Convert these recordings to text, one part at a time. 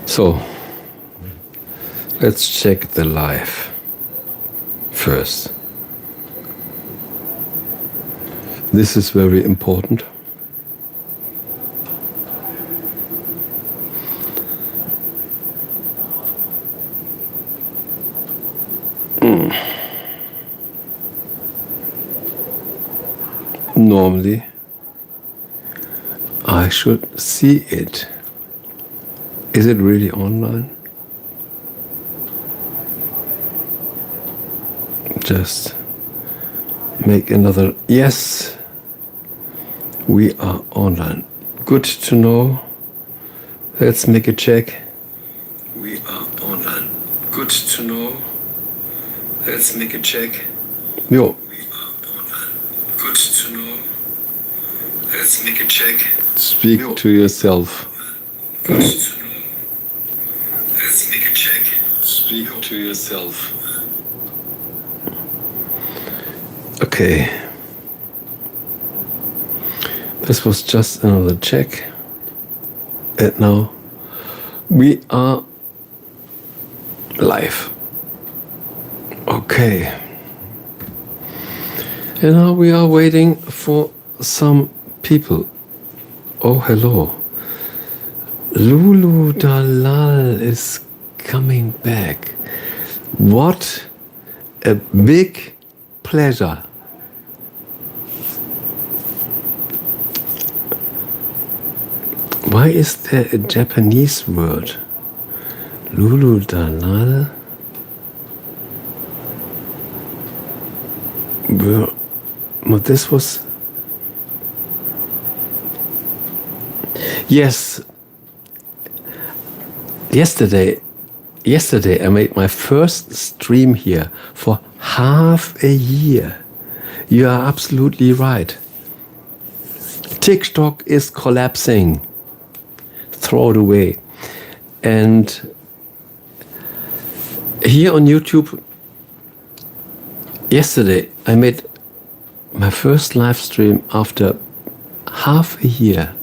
So, let's check the live first. This is very important. Normally, I should see it. Is it really online? Just make another yes. We are online. Good to know. Let's make a check. We are online. Good to know. Let's make a check. Jo. We are online. Good to know. Let's make a check. Speak to yourself. Good to know. Let's make a check. Speak to yourself. Okay. This was just another check. And now we are live. Okay. And now we are waiting for some people. Oh, hello. Lulu Dalal is coming back. What a big pleasure. Why is there a Japanese word? Lulu Dalal? Well, this was... Yes. Yesterday I made my first stream here for half a year. You are absolutely right. TikTok is collapsing. Throw it away. And here on YouTube, yesterday I made my first live stream after half a year.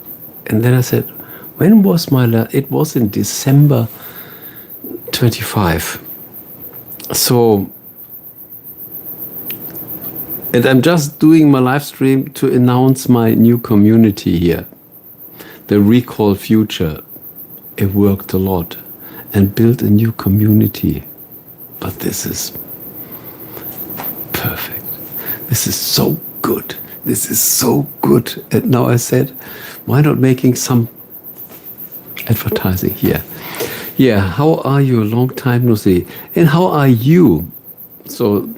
And then I said, when was my last? It was in December 25. So, and I'm just doing my live stream to announce my new community here. The Recall Future. It worked a lot and built a new community. But this is perfect. This is so good. This is so good. And now I said, why not making some advertising here? Yeah, how are you? Long time no see. And how are you? So,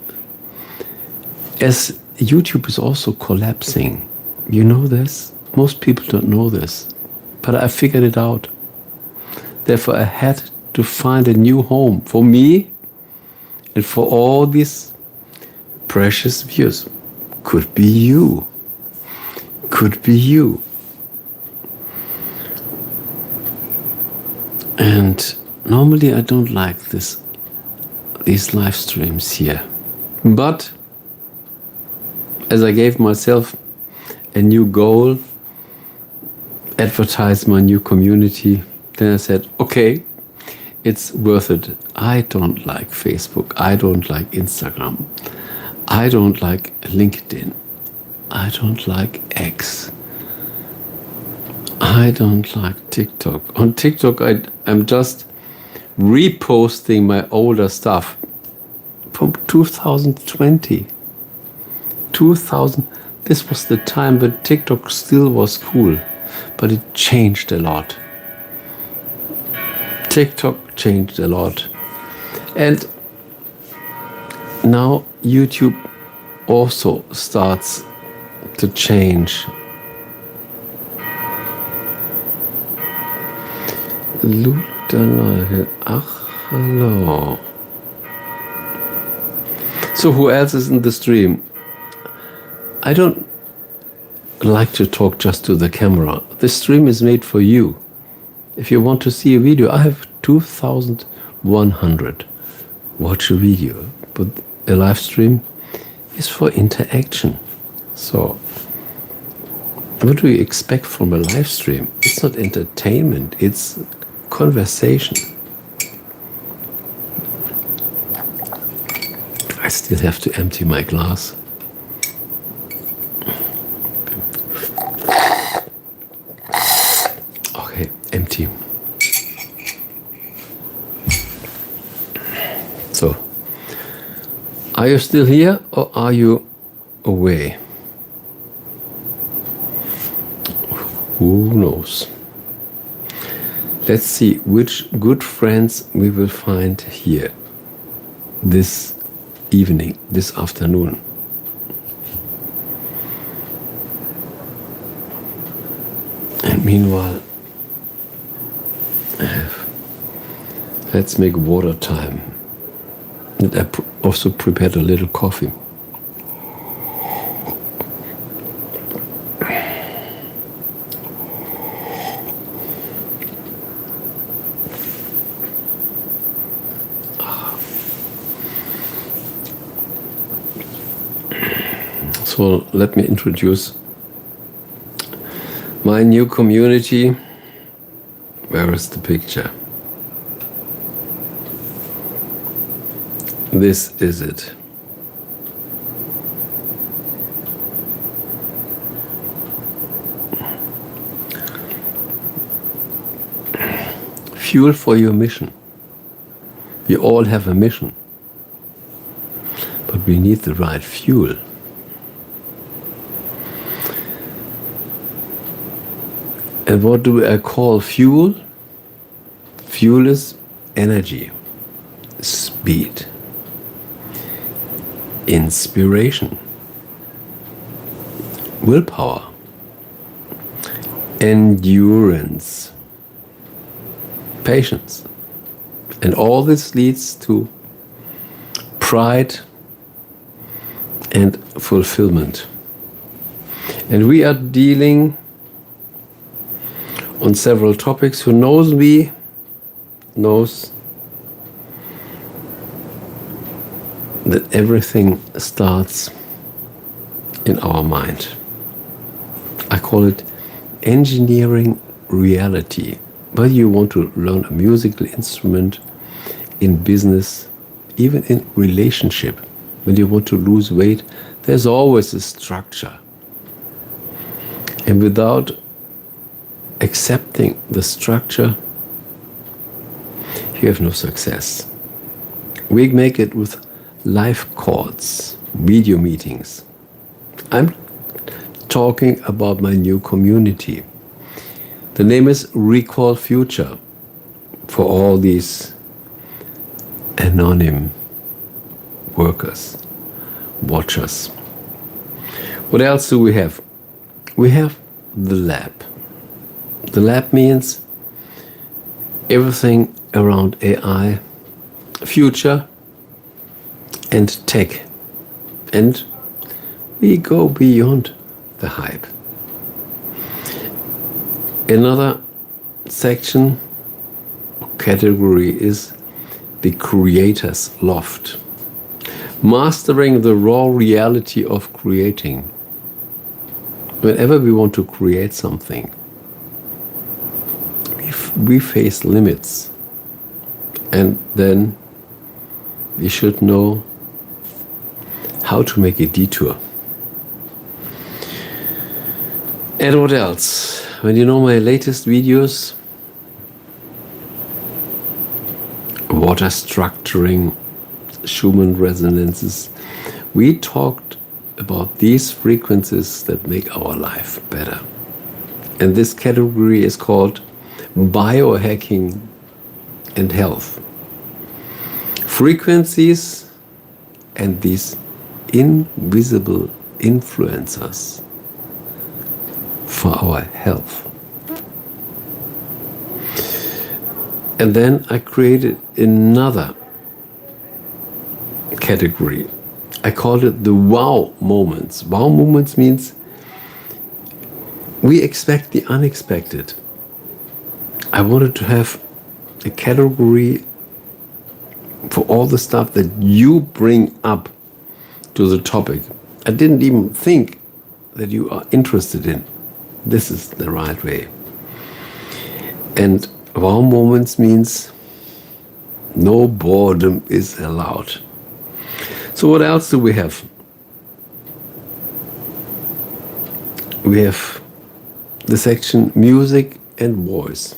as YouTube is also collapsing, you know this? Most people don't know this. But I figured it out. Therefore, I had to find a new home for me and for all these precious viewers. Could be you. Could be you. And normally I don't like these live streams here. But as I gave myself a new goal, advertise my new community, then I said, okay, it's worth it. I don't like Facebook. I don't like Instagram. I don't like LinkedIn. I don't like X. I don't like TikTok. On TikTok, I'm just reposting my older stuff from 2020. This was the time when TikTok still was cool, but it changed a lot. TikTok changed a lot. And now YouTube also starts to change. Hello. So who else is in the stream? I don't like to talk just to the camera. The stream is made for you. If you want to see a video, I have 2,100. Watch a video. But a live stream is for interaction. So, what do you expect from a live stream? It's not entertainment. It's conversation. I still have to empty my glass. Okay, empty. So, are you still here or are you away? Who knows? Let's see which good friends we will find here this evening, this afternoon. And meanwhile, let's make water time. And I also prepared a little coffee. So let me introduce my new community. Where is the picture? This is it. Fuel for your mission. We all have a mission, but we need the right fuel. And what do I call fuel? Fuel is energy, speed, inspiration, willpower, endurance, patience. And all this leads to pride and fulfillment. And we are dealing on several topics. Who knows me knows that everything starts in our mind. I call it engineering reality. Whether you want to learn a musical instrument, in business, even in relationship, when you want to lose weight, there's always a structure. And without accepting the structure, you have no success. We make it with live calls, video meetings. I'm talking about my new community. The name is Recall Future for all these anonymous workers, watchers. What else do we have? We have the lab. The lab means everything around AI, future, and tech. And we go beyond the hype. Another section, category is the creator's loft. Mastering the raw reality of creating. Whenever we want to create something, we face limits. And then we should know how to make a detour. And what else? When you know my latest videos, water structuring, Schumann resonances, we talked about these frequencies that make our life better. And this category is called biohacking and health. Frequencies and these invisible influencers for our health. And then I created another category. I called it the wow moments. Wow moments means we expect the unexpected. I wanted to have a category for all the stuff that you bring up to the topic. I didn't even think that you are interested in. This is the right way. And Wow moments means no boredom is allowed. So what else do we have? We have the section music and voice.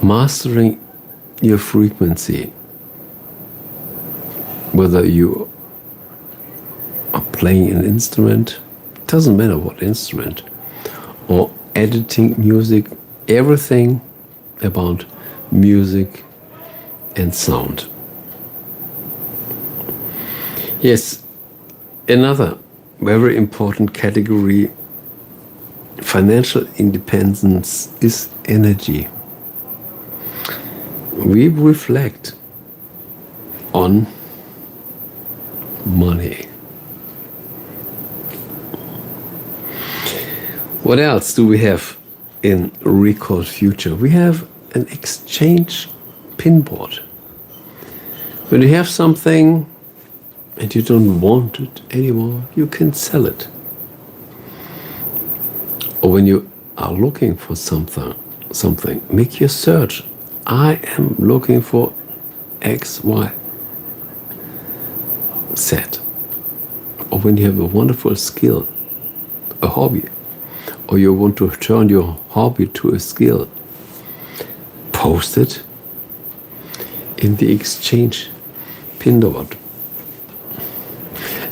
Mastering your frequency. Whether you are playing an instrument, doesn't matter what instrument, or editing music, everything about music and sound. Yes, another very important category, financial independence, is energy. We reflect on money. What else do we have in Recall Future? We have an exchange pinboard. When you have something and you don't want it anymore, you can sell it. Or when you are looking for something, make your search. I am looking for X, Y, Z. Or when you have a wonderful skill, a hobby, or you want to turn your hobby to a skill, post it in the exchange pinboard.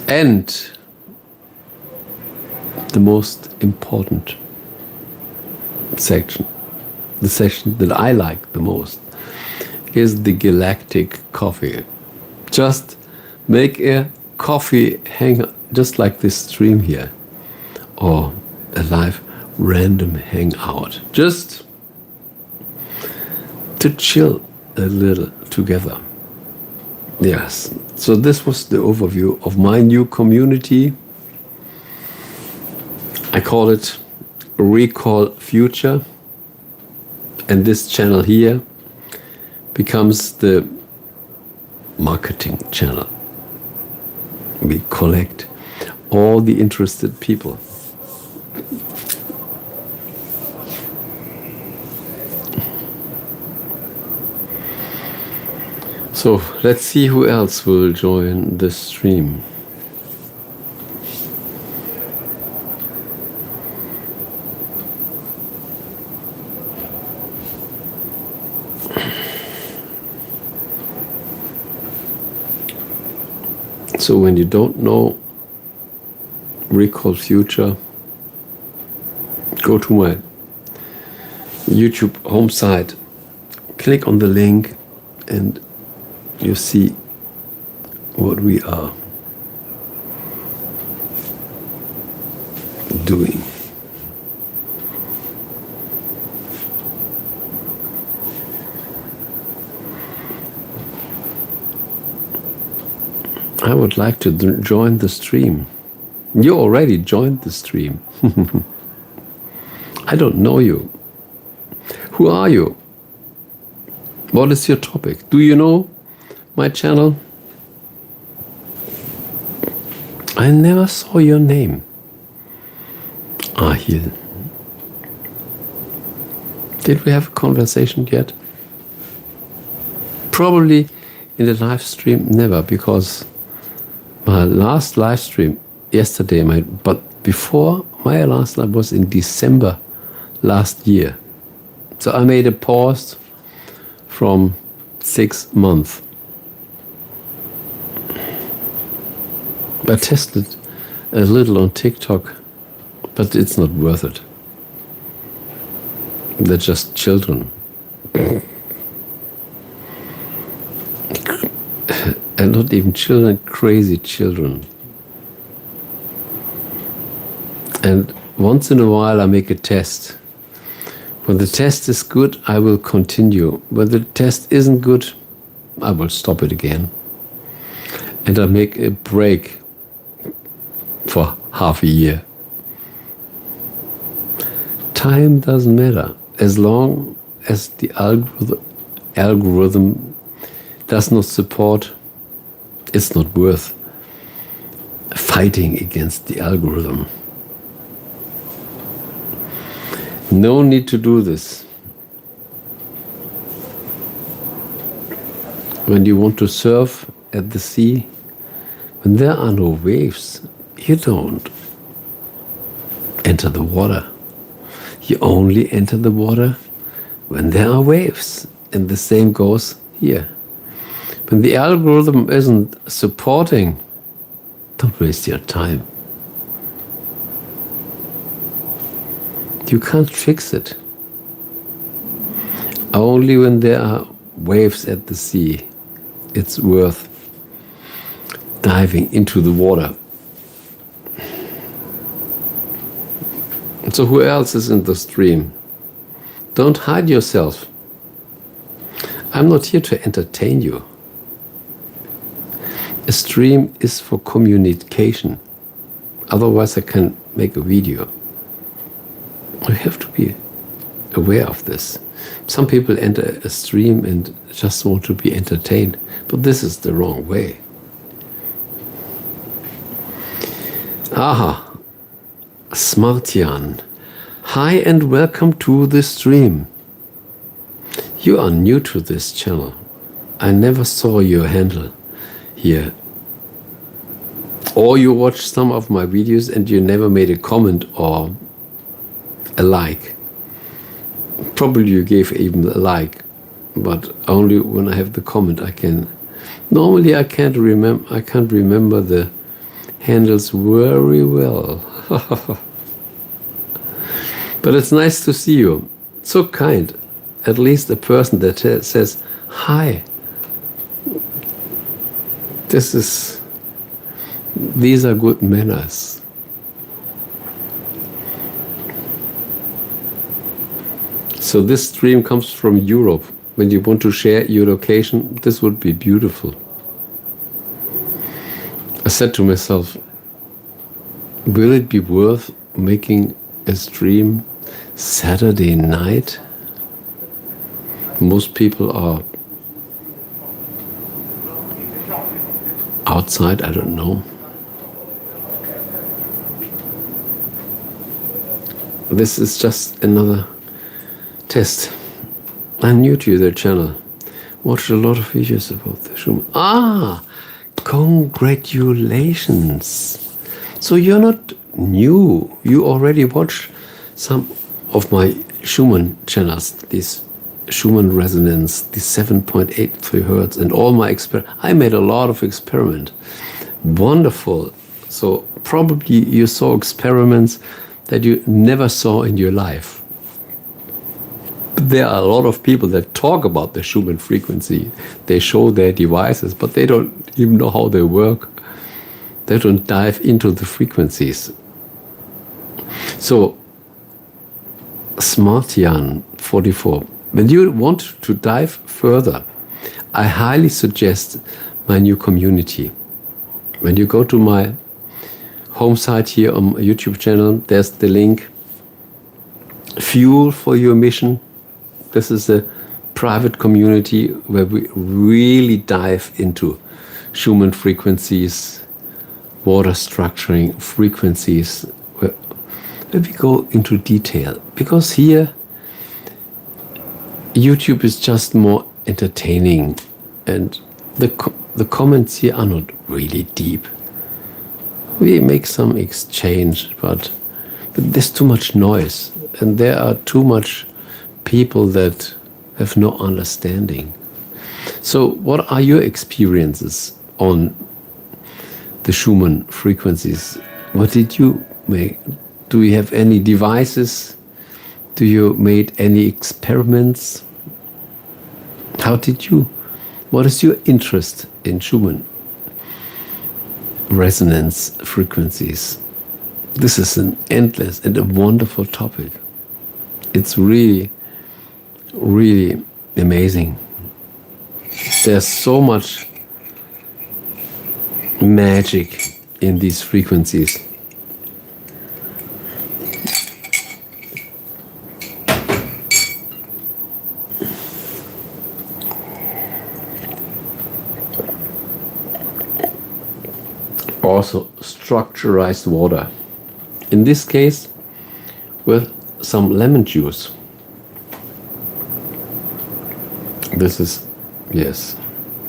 And the most important section, the section that I like the most, is the galactic coffee. Just make a coffee hang, just like this stream here, or a live random hangout, just to chill a little together. Yes, so this was the overview of my new community. I call it Recall Future, and this channel here becomes the marketing channel. We collect all the interested people. So let's see who else will join the stream. So when you don't know Recall Future, go to my YouTube home site, click on the link, and you see what we are doing. I would like to join the stream. You already joined the stream. I don't know you. Who are you? What is your topic? Do you know my channel? I never saw your name. Ahil. Did we have a conversation yet? Probably in the live stream, never, because my last live stream yesterday, but before my last live was in December last year. So I made a pause from 6 months. I tested a little on TikTok, but it's not worth it. They're just children. And not even children, crazy children. And once in a while I make a test. When the test is good, I will continue. When the test isn't good, I will stop it again. And I make a break for half a year. Time doesn't matter. As long as the algorithm does not support, it's not worth fighting against the algorithm. No need to do this. When you want to surf at the sea, when there are no waves, you don't enter the water. You only enter the water when there are waves. And the same goes here. When the algorithm isn't supporting, don't waste your time. You can't fix it. Only when there are waves at the sea, it's worth diving into the water. So who else is in the stream? Don't hide yourself. I'm not here to entertain you. A stream is for communication. Otherwise I can make a video. You have to be aware of this. Some people enter a stream and just want to be entertained, but this is the wrong way. Aha, Smartian. Hi and welcome to the stream. You are new to this channel. I never saw your handle here. Or you watched some of my videos and you never made a comment or a like. Probably you gave even a like, but only when I have the comment I can. Normally I can't remember the handles very well. But it's nice to see you. So kind. At least a person that says hi. These are good manners. So this stream comes from Europe. When you want to share your location, this would be beautiful. I said to myself, will it be worth making a stream Saturday night? Most people are outside, I don't know. This is just another test. I'm new to the channel. Watched a lot of videos about the Schumann. Ah, congratulations. So you're not new. You already watched some of my Schumann channels, these Schumann resonance, the 7.83 Hertz, and all my I made a lot of experiment. Wonderful. So probably you saw experiments that you never saw in your life. But there are a lot of people that talk about the Schumann frequency. They show their devices, but they don't even know how they work. They don't dive into the frequencies. So, Smartian 44. When you want to dive further, I highly suggest my new community. When you go to my home site here on my YouTube channel, there's the link, Fuel for Your Mission. This is a private community where we really dive into Schumann frequencies, water structuring frequencies, where we go into detail. Because here, YouTube is just more entertaining, and the comments here are not really deep. We make some exchange, but there's too much noise, and there are too much people that have no understanding. So what are your experiences on the Schumann frequencies? What did you make? Do you have any devices? Do you made any experiments? What is your interest in Schumann resonance frequencies? This is an endless and a wonderful topic. It's really, really amazing. There's so much magic in these frequencies. Also structurized water. In this case, with some lemon juice. This is, yes,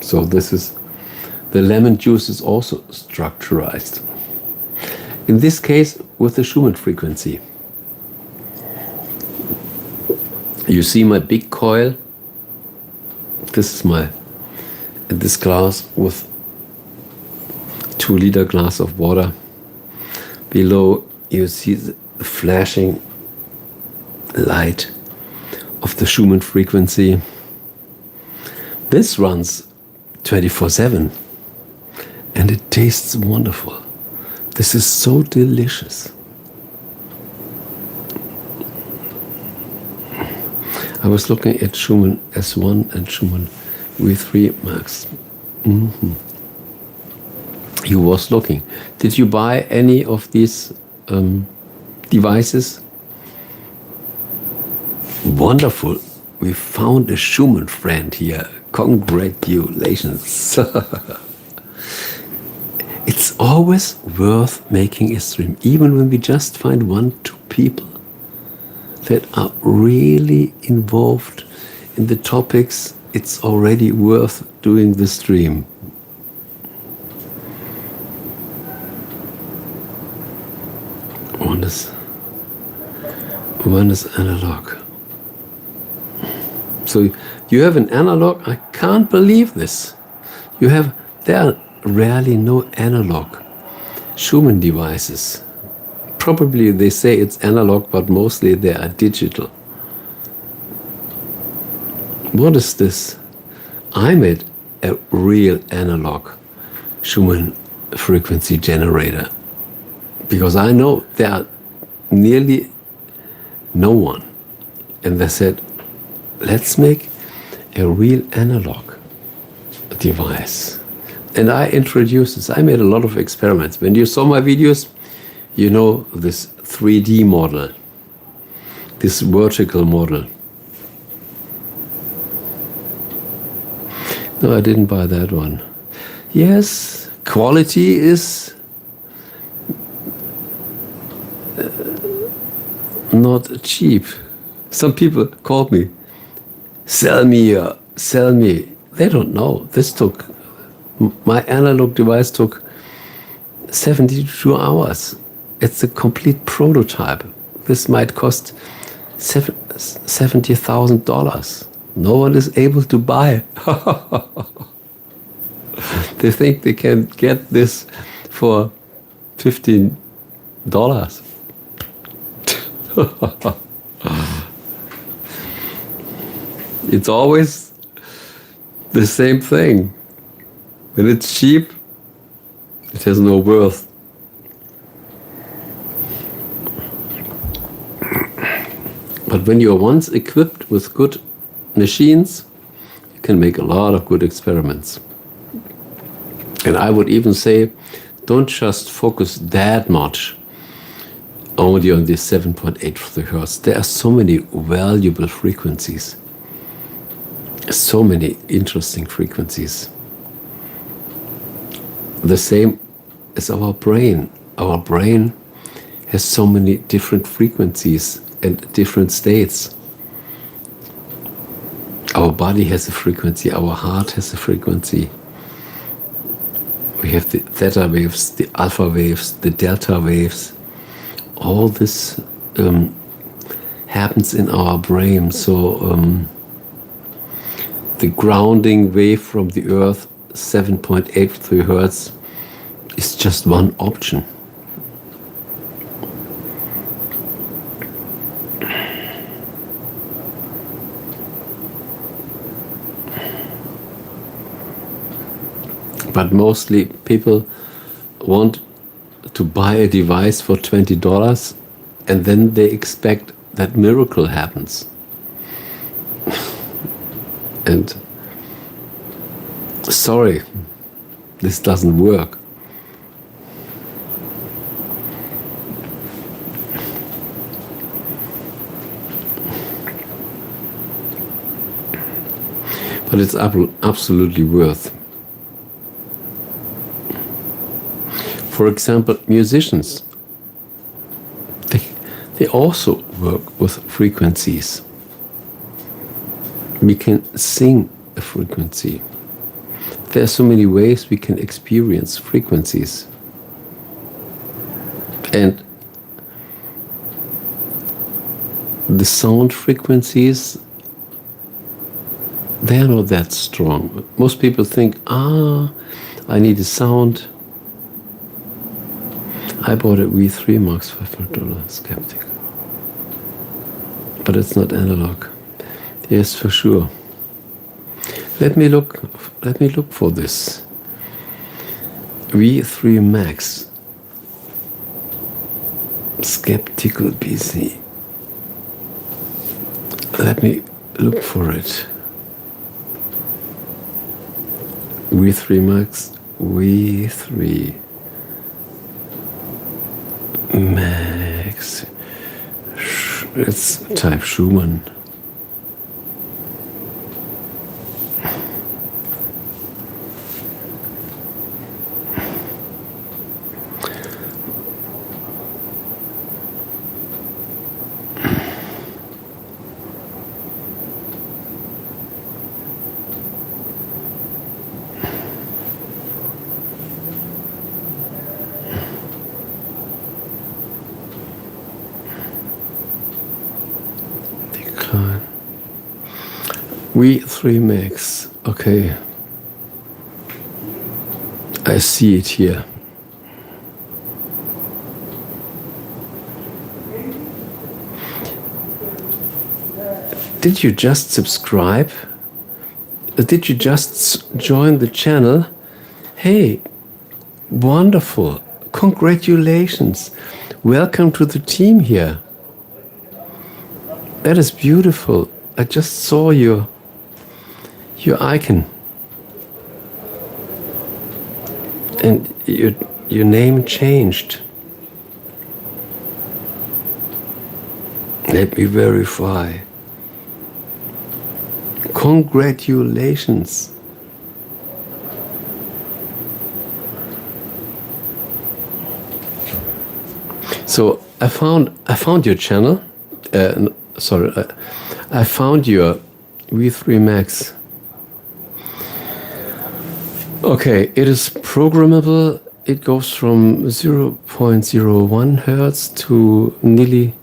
so this is, the lemon juice is also structurized. In this case, with the Schumann frequency. You see my big coil? This is my, this glass with 2-liter glass of water. Below you see the flashing light of the Schumann frequency. This runs 24/7 and it tastes wonderful. This is so delicious. I was looking at Schumann S1 and Schumann V3 Max. You was looking. Did you buy any of these devices? Wonderful. We found a Schumann friend here. Congratulations. It's always worth making a stream, even when we just find 1-2 people that are really involved in the topics. It's already worth doing the stream. One is analog. So you have an analog. I can't believe this. There are rarely no analog Schumann devices. Probably they say it's analog, but mostly they are digital. What is this? I made a real analog Schumann frequency generator because I know there are nearly no one. And they said, let's make a real analog device. And I introduced this. I made a lot of experiments. When you saw my videos, you know this 3D model, this vertical model. No, I didn't buy that one. Yes, quality is not cheap. Some people called me, sell me. They don't know. My analog device took 72 hours. It's a complete prototype. This might cost $70,000. No one is able to buy. They think they can get this for $15. It's always the same thing. When it's cheap, it has no worth. But when you're once equipped with good machines, you can make a lot of good experiments. And I would even say, don't just focus that much only on this 7.8 Hz. There are so many valuable frequencies, so many interesting frequencies. The same as our brain. Our brain has so many different frequencies and different states. Our body has a frequency, our heart has a frequency. We have the theta waves, the alpha waves, the delta waves. All this happens in our brain. So the grounding wave from the Earth, 7.83 Hertz, is just one option. But mostly people want to buy a device for $20 and then they expect that miracle happens. And sorry, this doesn't work. But it's absolutely worth. For example, musicians, They also work with frequencies. We can sing a frequency. There are so many ways we can experience frequencies. And the sound frequencies, they are not that strong. Most people think, I need a sound. I bought a V3 Max $500 Skeptic. But it's not analog. Yes, for sure. Let me look for this. V3 Max Skeptical PC. Let me look for it. V3 Max, V3 Max. Let's type Schumann. V3 Max, okay. I see it here. Did you just subscribe? Did you just join the channel? Hey, wonderful. Congratulations. Welcome to the team here. That is beautiful. I just saw your icon. And your name changed. Let me verify. Congratulations. So I found your channel. I found your V3 Max. Okay, it is programmable. It goes from 0.01 Hertz to nearly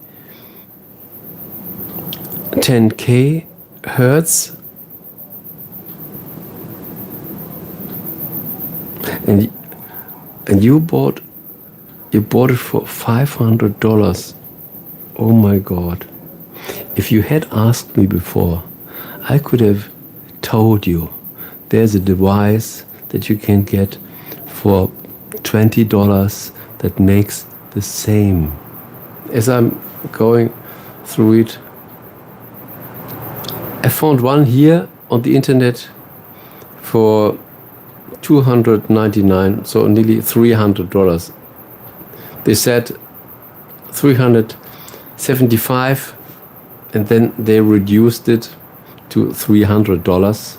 10K Hertz. And you bought it for $500. Oh my God. If you had asked me before, I could have told you there's a device that you can get for $20 that makes the same. As I'm going through it, I found one here on the internet for $299, so nearly $300. They said $375, and then they reduced it to $300.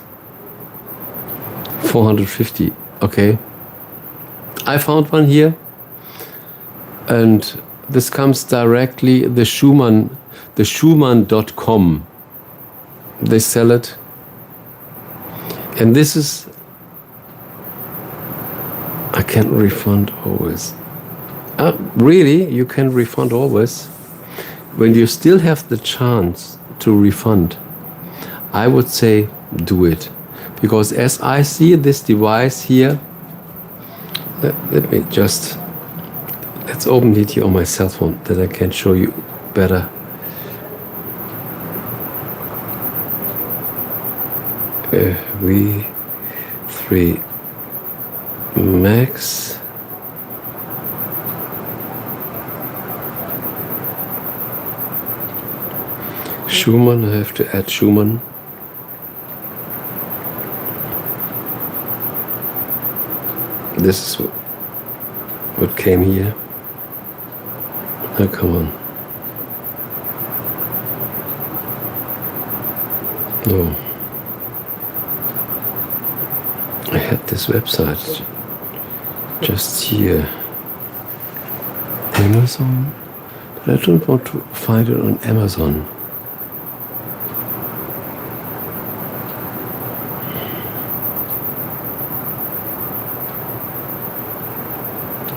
$450. Okay. I found one here, and this comes directly the Schumann.com. They sell it, and this is, I can refund always. Really, you can refund always. When you still have the chance to refund, I would say do it. Because as I see this device here, let's open it here on my cell phone that I can show you better. V3 Max. Schumann, I have to add Schumann. This is what came here. Oh, come on. No. I had this website just here. Amazon. But I don't want to find it on Amazon.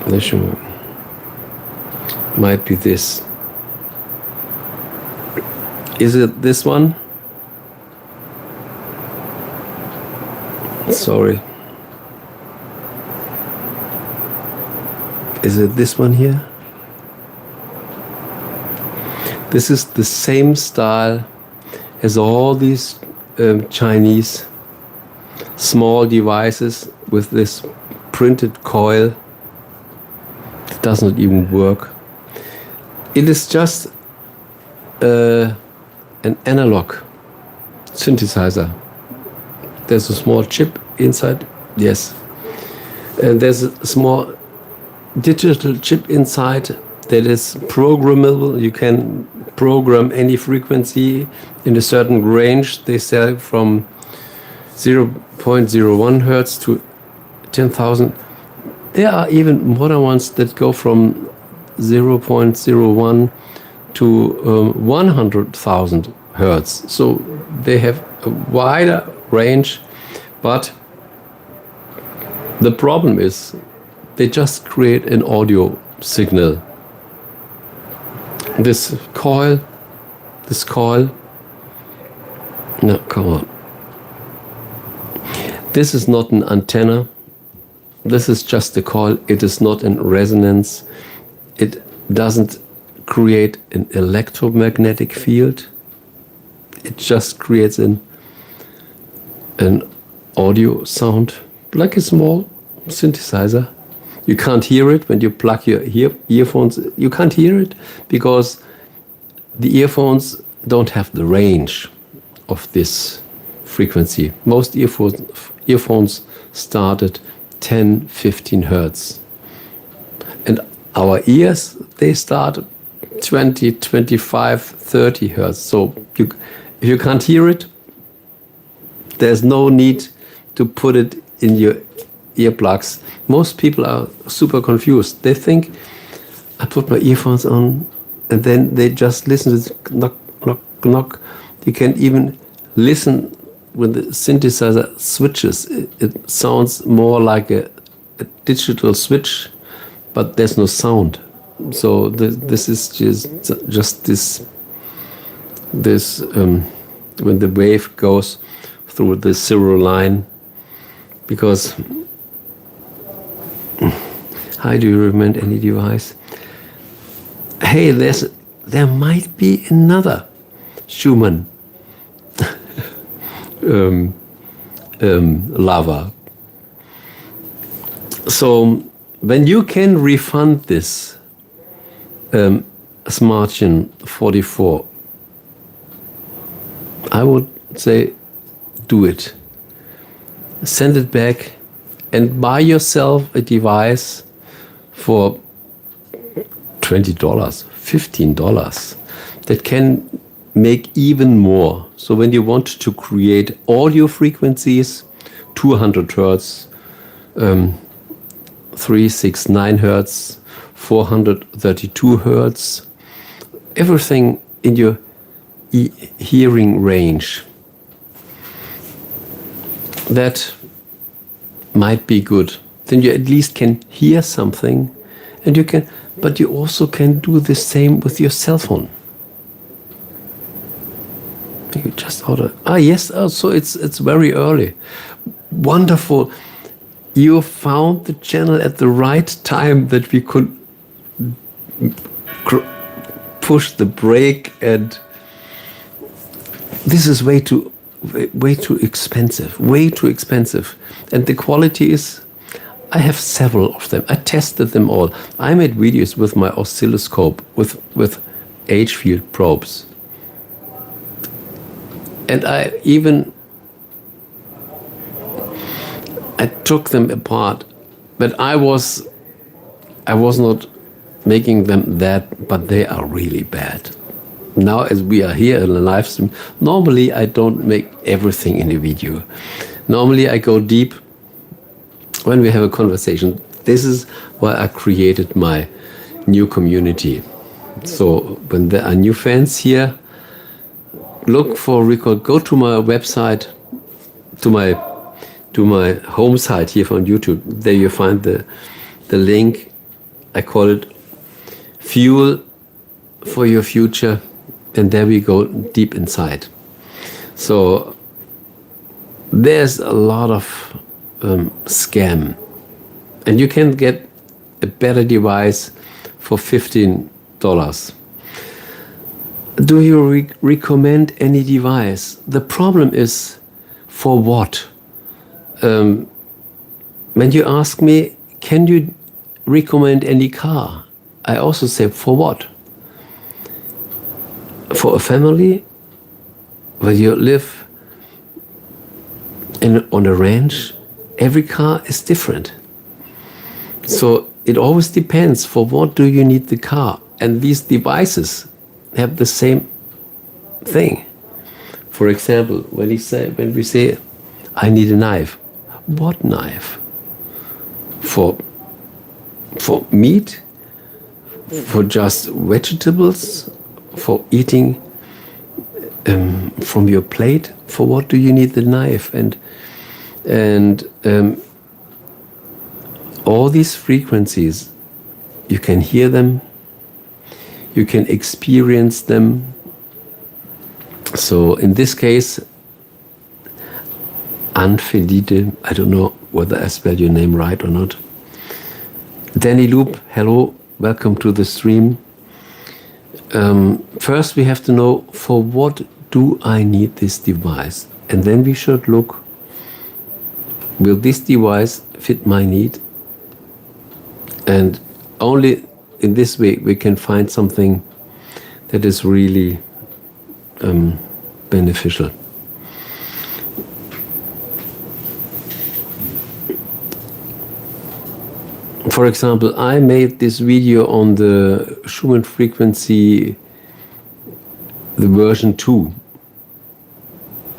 The Schumann might be this. Is it this one? Sorry. Is it this one here? This is the same style as all these Chinese small devices with this printed coil. It does not even work. It is just an analog synthesizer. There's a small chip inside, yes. And there's a small digital chip inside that is programmable. You can program any frequency in a certain range. They sell from 0.01 hertz to 10,000. There are even modern ones that go from 0.01 to 100,000 hertz. So they have a wider range, but the problem is they just create an audio signal. This coil, no, come on. This is not an antenna. This is just a coil. It is not in resonance. It doesn't create an electromagnetic field. It just creates an audio sound, like a small synthesizer. You can't hear it when you plug your earphones. You can't hear it because the earphones don't have the range of this frequency. Most earphones start at 10, 15 hertz. And our ears, they start 20, 25, 30 hertz. So if you can't hear it, there's no need to put it in your earplugs. Most people are super confused. They think, I put my earphones on and then they just listen to this knock, knock, knock. You can even listen when the synthesizer switches. It sounds more like a digital switch, but there's no sound. So this is just this when the wave goes through the zero line, because how do you recommend any device? Hey, there might be another Schumann lava. So when you can refund this Smartgen 44, I would say do it. Send it back and buy yourself a device for $20, $15 that can make even more. So when you want to create audio frequencies, 200 hertz, 369 hertz, 432 hertz, everything in your hearing range, that might be good. Then you at least can hear something, and but you also can do the same with your cell phone. You just order. Yes. So it's very early. Wonderful. You found the channel at the right time that we could push the brake, and this is way too expensive. Way too expensive. And the quality is, I have several of them. I tested them all. I made videos with my oscilloscope with H-field probes. And I took them apart, but I was not making them that, but they are really bad. Now, as we are here in a live stream, normally I don't make everything in a video. Normally I go deep when we have a conversation. This is why I created my new community. So when there are new fans here, look for record. Go to my website, to my home site here on YouTube. There you find the link. I call it Fuel for Your Future, and there we go deep inside. So there's a lot of scam, and you can get a better device for $15. Do you recommend any device? The problem is, for what? When you ask me, can you recommend any car? I also say, for what? For a family, where you live on a ranch, every car is different. So it always depends, for what do you need the car? And these devices have the same thing. For example, when we say, I need a knife. What knife? For meat? For just vegetables? For eating from your plate? For what do you need the knife? And all these frequencies, you can hear them, you can experience them. So in this case, Anfelite, I don't know whether I spell your name right or not. Danny Loop, hello, welcome to the stream. First we have to know, for what do I need this device? And then we should look, will this device fit my need? And only in this way we can find something that is really beneficial. For example, I made this video on the Schumann frequency, the version 2.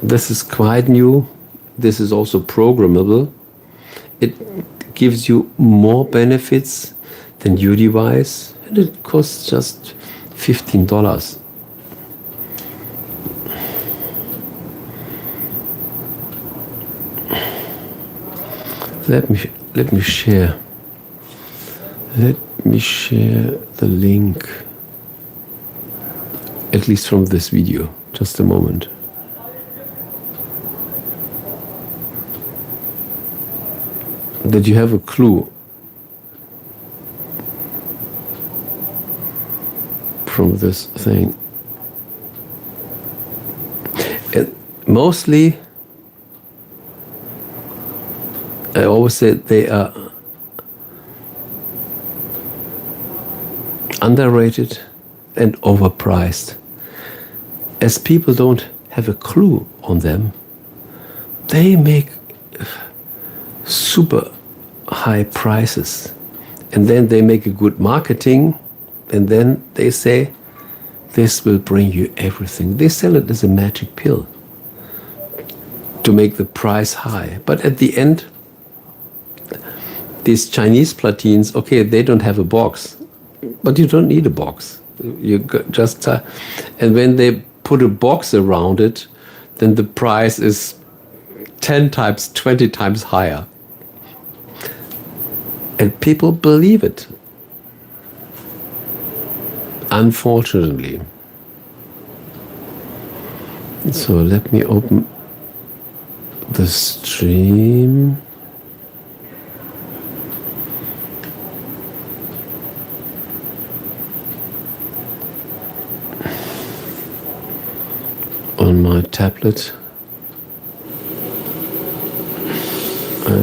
This is quite new. This is also programmable. It gives you more benefits than your device, and it costs just $15. Let me share. Let me share the link, at least from this video. Just a moment. That you have a clue from this thing. And mostly, I always say they are underrated and overpriced. As people don't have a clue on them, they make super high prices, and then they make a good marketing, and then they say, this will bring you everything. They sell it as a magic pill to make the price high. But at the end, these Chinese platines, okay, they don't have a box, but you don't need a box. You just and when they put a box around it, then the price is 10 times, 20 times higher. And people believe it. Unfortunately. So let me open the stream. On my tablet. I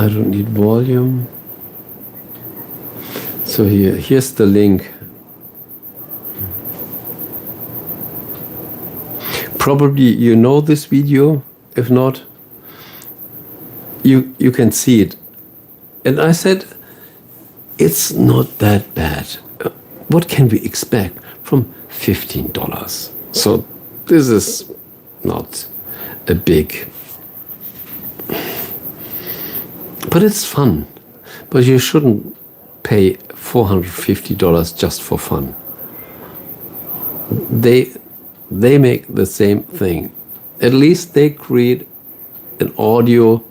don't need volume. So here's the link. Probably you know this video. If not, you can see it. And I said, it's not that bad. What can we expect from $15? So this is not a big, but it's fun. But you shouldn't pay $450 just for fun. They make the same thing. At least they create an audio.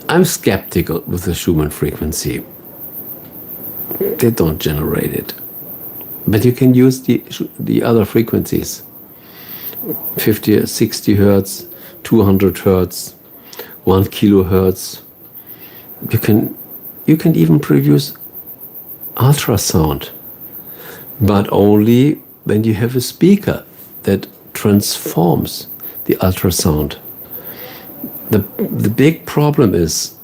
I'm skeptical with the Schumann frequency. They don't generate it. But you can use the other frequencies. 50, 60 hertz, 200 hertz, 1 kilohertz. You can even produce ultrasound, but only when you have a speaker that transforms the ultrasound. The big problem is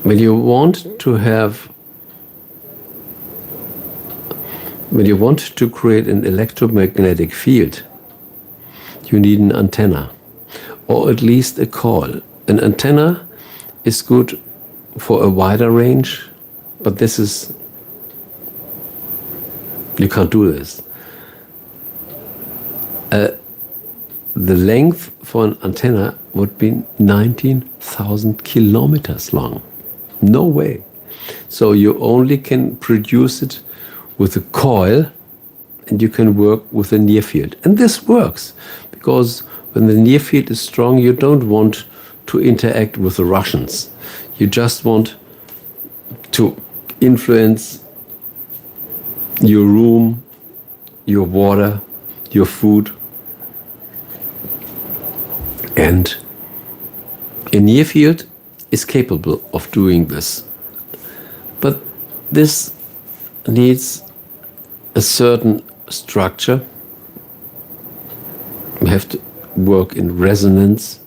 when you want to create an electromagnetic field, you need an antenna, or at least a coil. An antenna is good for a wider range, but you can't do this. The length for an antenna would be 19,000 kilometers long. No way. So you only can produce it with a coil, and you can work with a near field. And this works, because when the near field is strong, you don't want to interact with the Russians. You just want to influence your room, your water, your food. And a near field is capable of doing this. But this needs a certain structure. We have to work in resonance.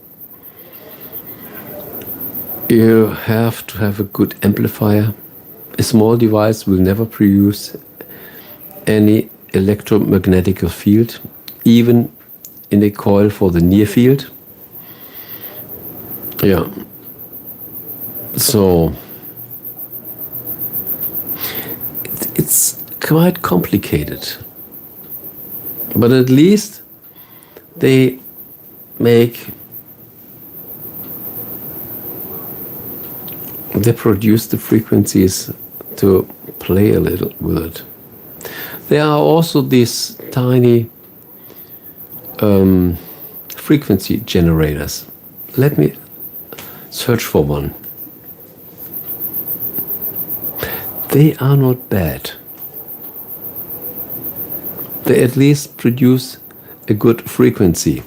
You have to have a good amplifier. A small device will never produce any electromagnetic field, even in a coil for the near field. Yeah. So it's quite complicated. But at least they produce the frequencies to play a little with it. There are also these tiny frequency generators. Let me search for one. They are not bad. They at least produce a good frequency.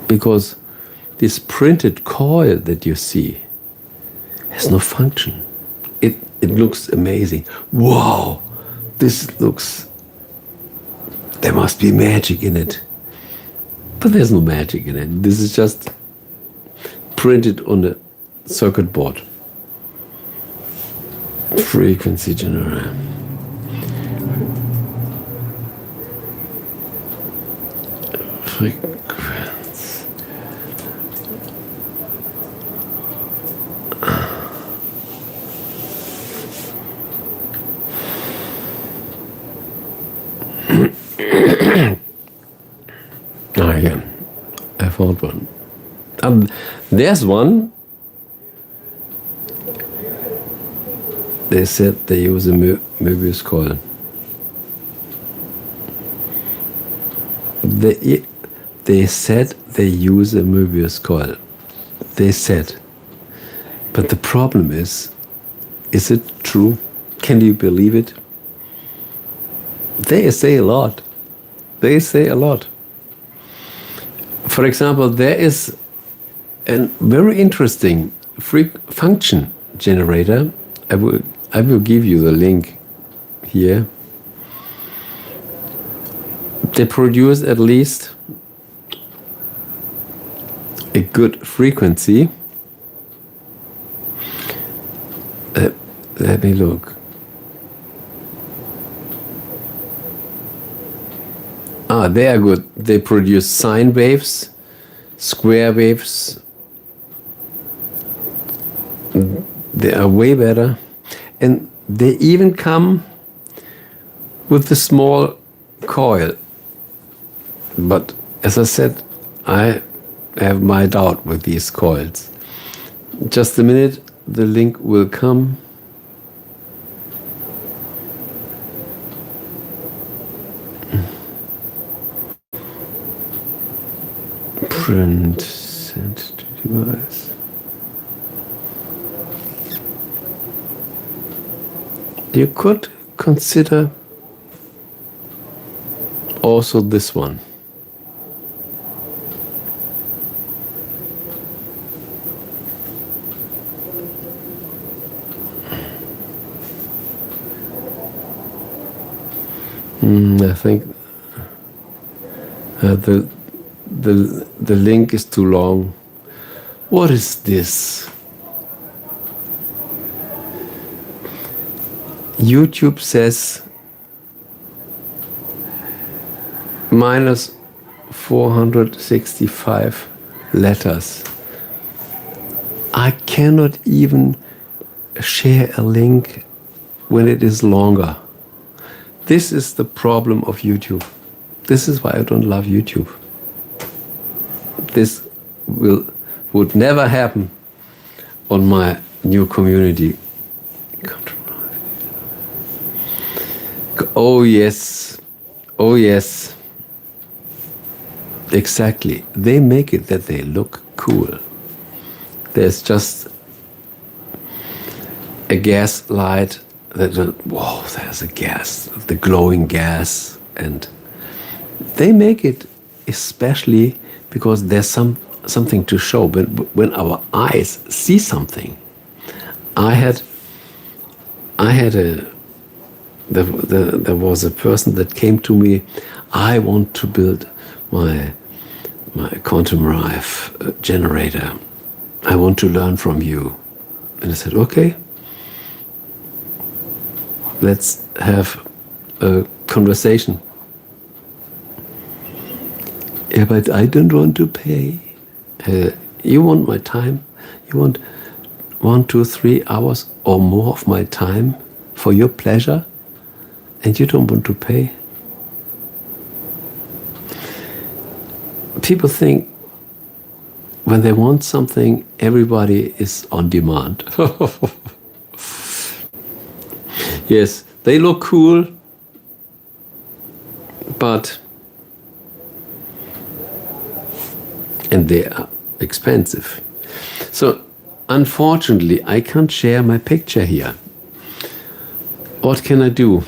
Because this printed coil that you see has no function. It looks amazing. Wow, there must be magic in it. But there's no magic in it. This is just printed on a circuit board. Frequency generator. Yeah, I found one. There's one. They said they use a Möbius coil. They said they use a Möbius coil. They said. But the problem is it true? Can you believe it? They say a lot. They say a lot. For example, there is a very interesting function generator. I will give you the link here. They produce at least a good frequency. Let me look. They are good. They produce sine waves, square waves. They are way better. And they even come with the small coil. But as I said, I have my doubt with these coils. Just a minute, the link will come. Print, send to device. You could consider also this one. I think the link is too long. What is this? YouTube says minus 465 letters. I cannot even share a link when it is longer. This is the problem of YouTube. This is why I don't love YouTube. This would never happen on my new community. Oh yes, oh yes. Exactly. They make it that they look cool. There's just a gas light that, whoa, there's a gas, the glowing gas, and they make it especially because there's something to show. But when our eyes see something, there was a person that came to me. I want to build my quantum rife generator. I want to learn from you. And I said, okay, let's have a conversation. Yeah, but I don't want to pay. You want my time? You want 1, 2, 3 hours or more of my time for your pleasure? And you don't want to pay? People think when they want something, everybody is on demand. Yes, they look cool, and they are expensive. So, unfortunately, I can't share my picture here. What can I do?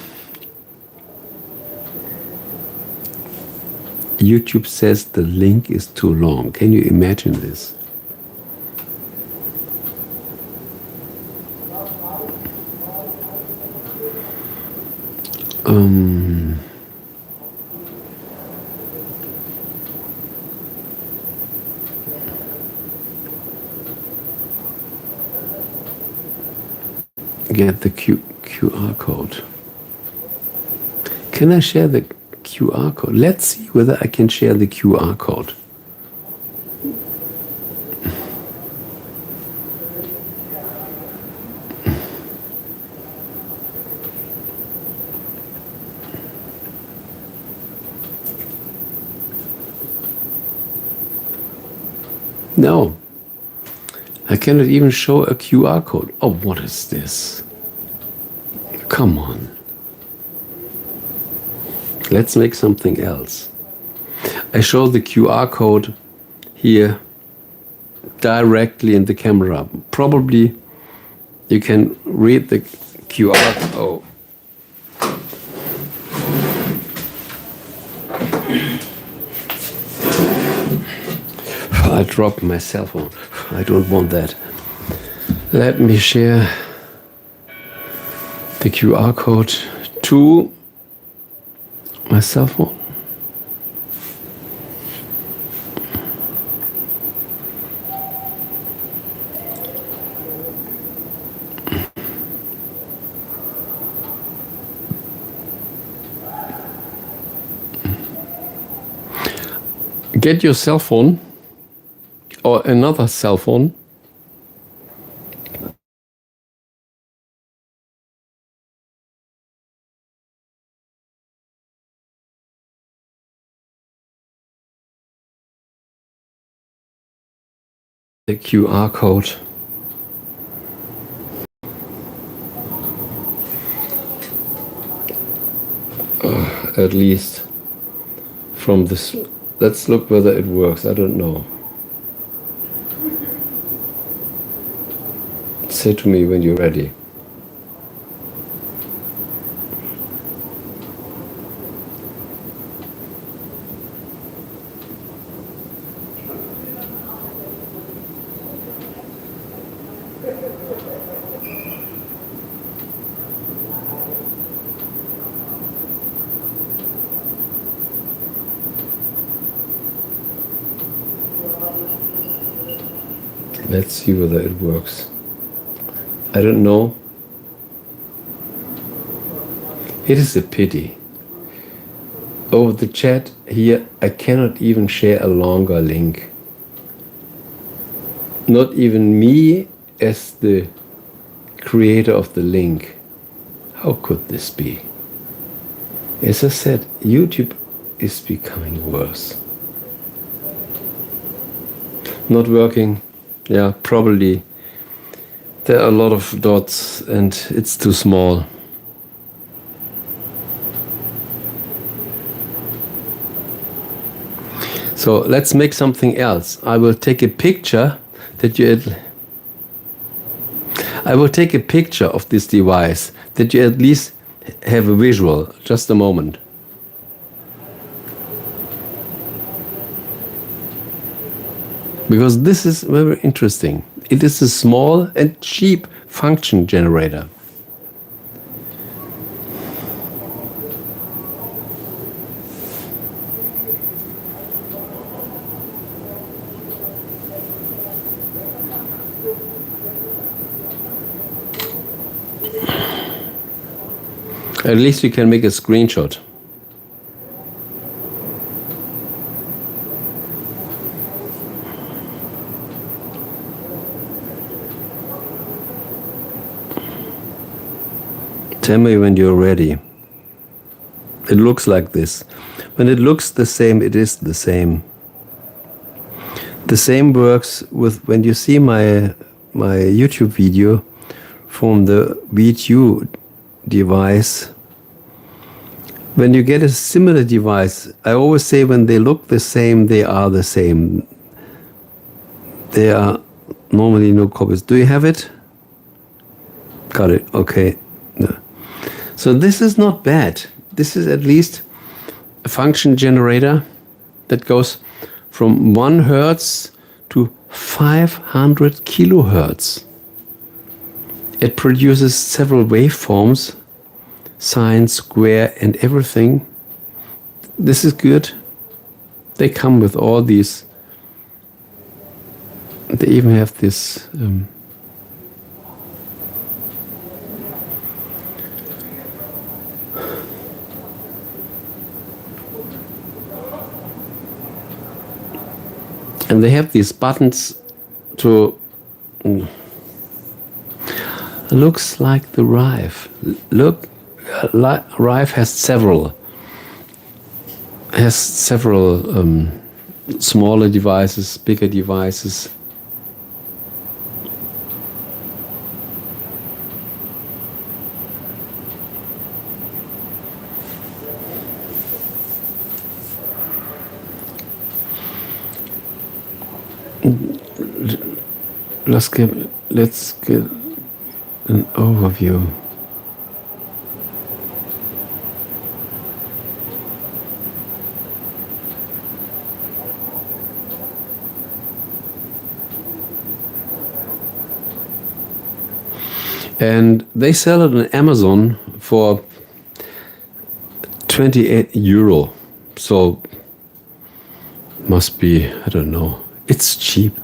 YouTube says the link is too long. Can you imagine this? Get the QR code. Can I share the QR code? Let's see whether I can share the QR code. No, I cannot even show a QR code. Oh, what is this? Come on. Let's make something else. I show the QR code here directly in the camera. Probably you can read the QR code. Oh. I dropped my cell phone. I don't want that. Let me share the QR code to my cell phone. Get your cell phone or another cell phone the QR code. At least from this. Let's look whether it works. I don't know. Say to me when you're ready. Let's see whether it works. I don't know. It is a pity. Oh, the chat here, I cannot even share a longer link. Not even me as the creator of the link. How could this be? As I said, YouTube is becoming worse. Not working. Yeah, probably. There are a lot of dots and it's too small. So let's make something else. I will take a picture of this device that you at least have a visual. Just a moment. Because this is very interesting. It is a small and cheap function generator. At least we can make a screenshot. Tell me when you're ready. It looks like this. When it looks the same, it is the same. The same works with when you see my YouTube video from the V2 device. When you get a similar device, I always say when they look the same, they are the same. There are normally no copies. Do you have it? Got it. Okay. No. So this is not bad. This is at least a function generator that goes from 1 Hertz to 500 kilohertz. It produces several waveforms, sine, square, and everything. This is good. They come with all these. They even have this. And they have these buttons to. Looks like the Rive. Look, Rive has several smaller devices, bigger devices. Let's get an overview. And they sell it on Amazon for 28 euro. So must be, I don't know. It's cheap.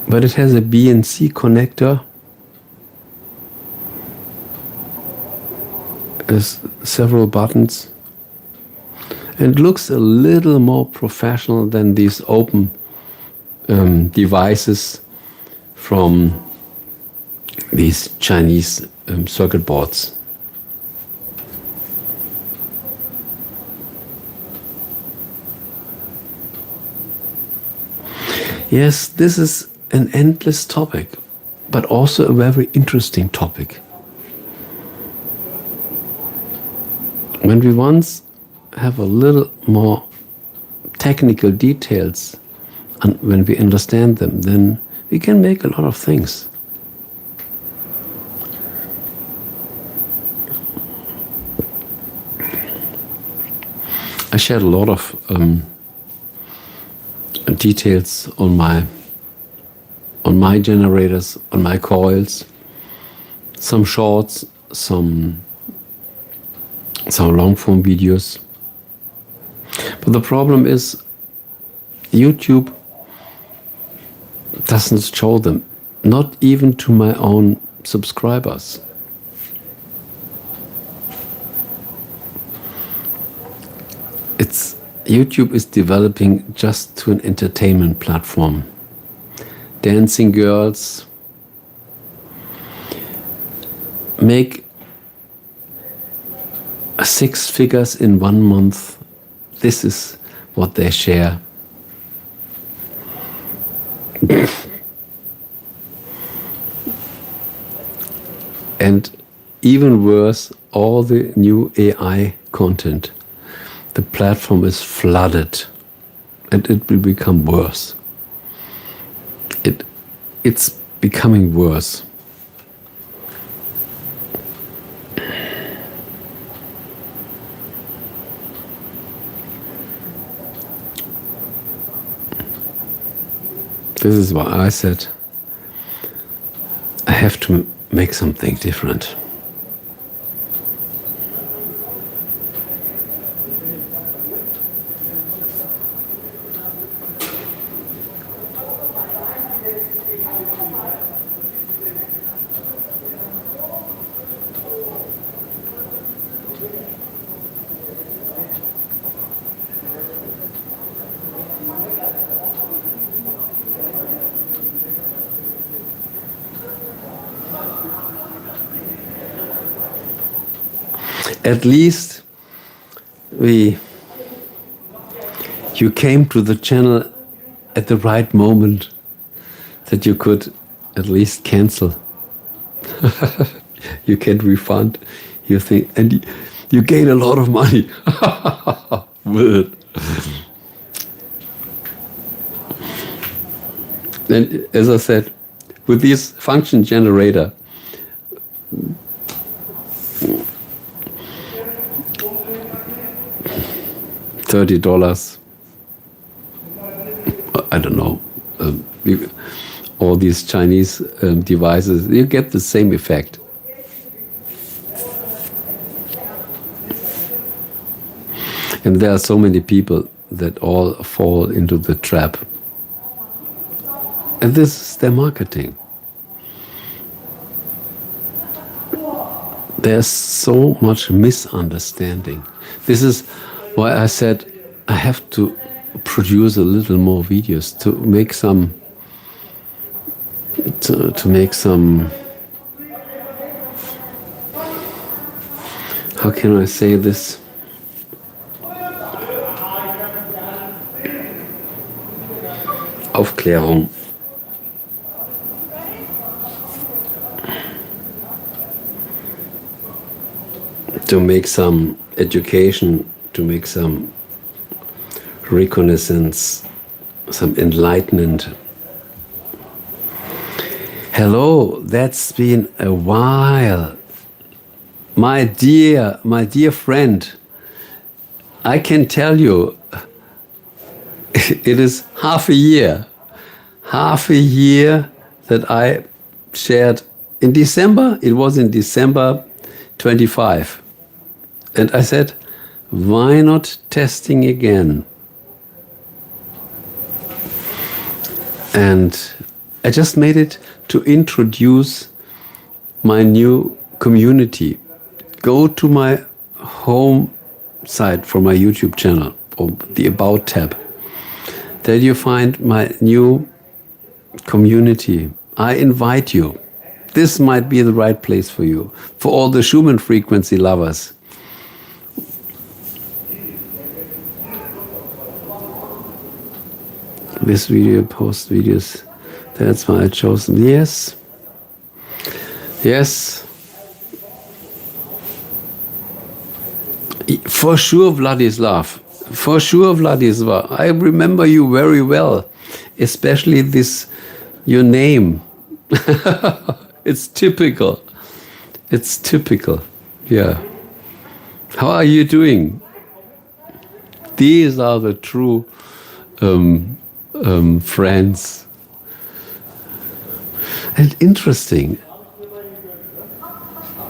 But it has a BNC connector. Has several buttons. And looks a little more professional than these open devices from these Chinese circuit boards. Yes, this is an endless topic, but also a very interesting topic. When we once have a little more technical details, and when we understand them, then we can make a lot of things. I shared a lot of details on my generators, on my coils, some shorts, some long form videos. But the problem is YouTube doesn't show them, not even to my own subscribers. YouTube is developing just to an entertainment platform. Dancing girls make 6 figures in 1 month. This is what they share. And even worse, all the new AI content. The platform is flooded, and it will become worse. It's becoming worse. This is why I said I have to make something different. At least you came to the channel at the right moment that you could at least cancel. You can refund your thing, and you gain a lot of money with it. And as I said, with this function generator, $30, I don't know, all these Chinese devices, you get the same effect. And there are so many people that all fall into the trap. And this is their marketing. There's so much misunderstanding. This is why I said I have to produce a little more videos to make some how can I say this? Aufklärung. To make some education, to make some reconnaissance, some enlightenment. Hello, that's been a while. My dear friend, I can tell you, it is half a year that I shared in December. It was in December 25. And I said, why not testing again? And I just made it to introduce my new community. Go to my home site for my YouTube channel, or the About tab. There you find my new community. I invite you. This might be the right place for you, for all the Schumann frequency lovers. This video post videos. That's why I chose them. Yes. Yes. For sure, Vladislav. For sure, Vladislav. I remember you very well. Especially this, your name. It's typical. It's typical. Yeah. How are you doing? These are the true friends. And interesting,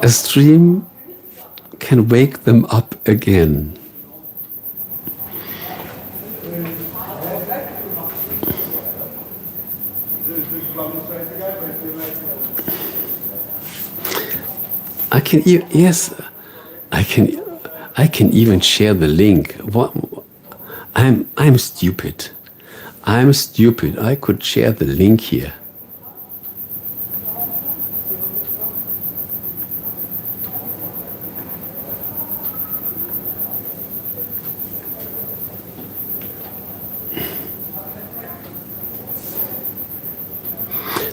a stream can wake them up again. I can even share the link. I'm stupid. I'm stupid. I could share the link here.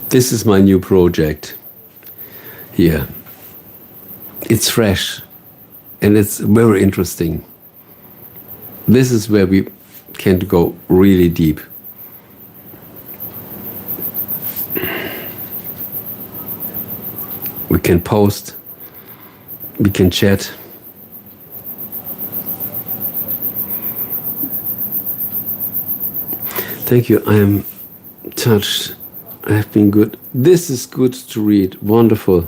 This is my new project here. It's fresh and it's very interesting. This is where we can go really deep. We can post, we can chat. Thank you, I am touched. I have been good. This is good to read, wonderful.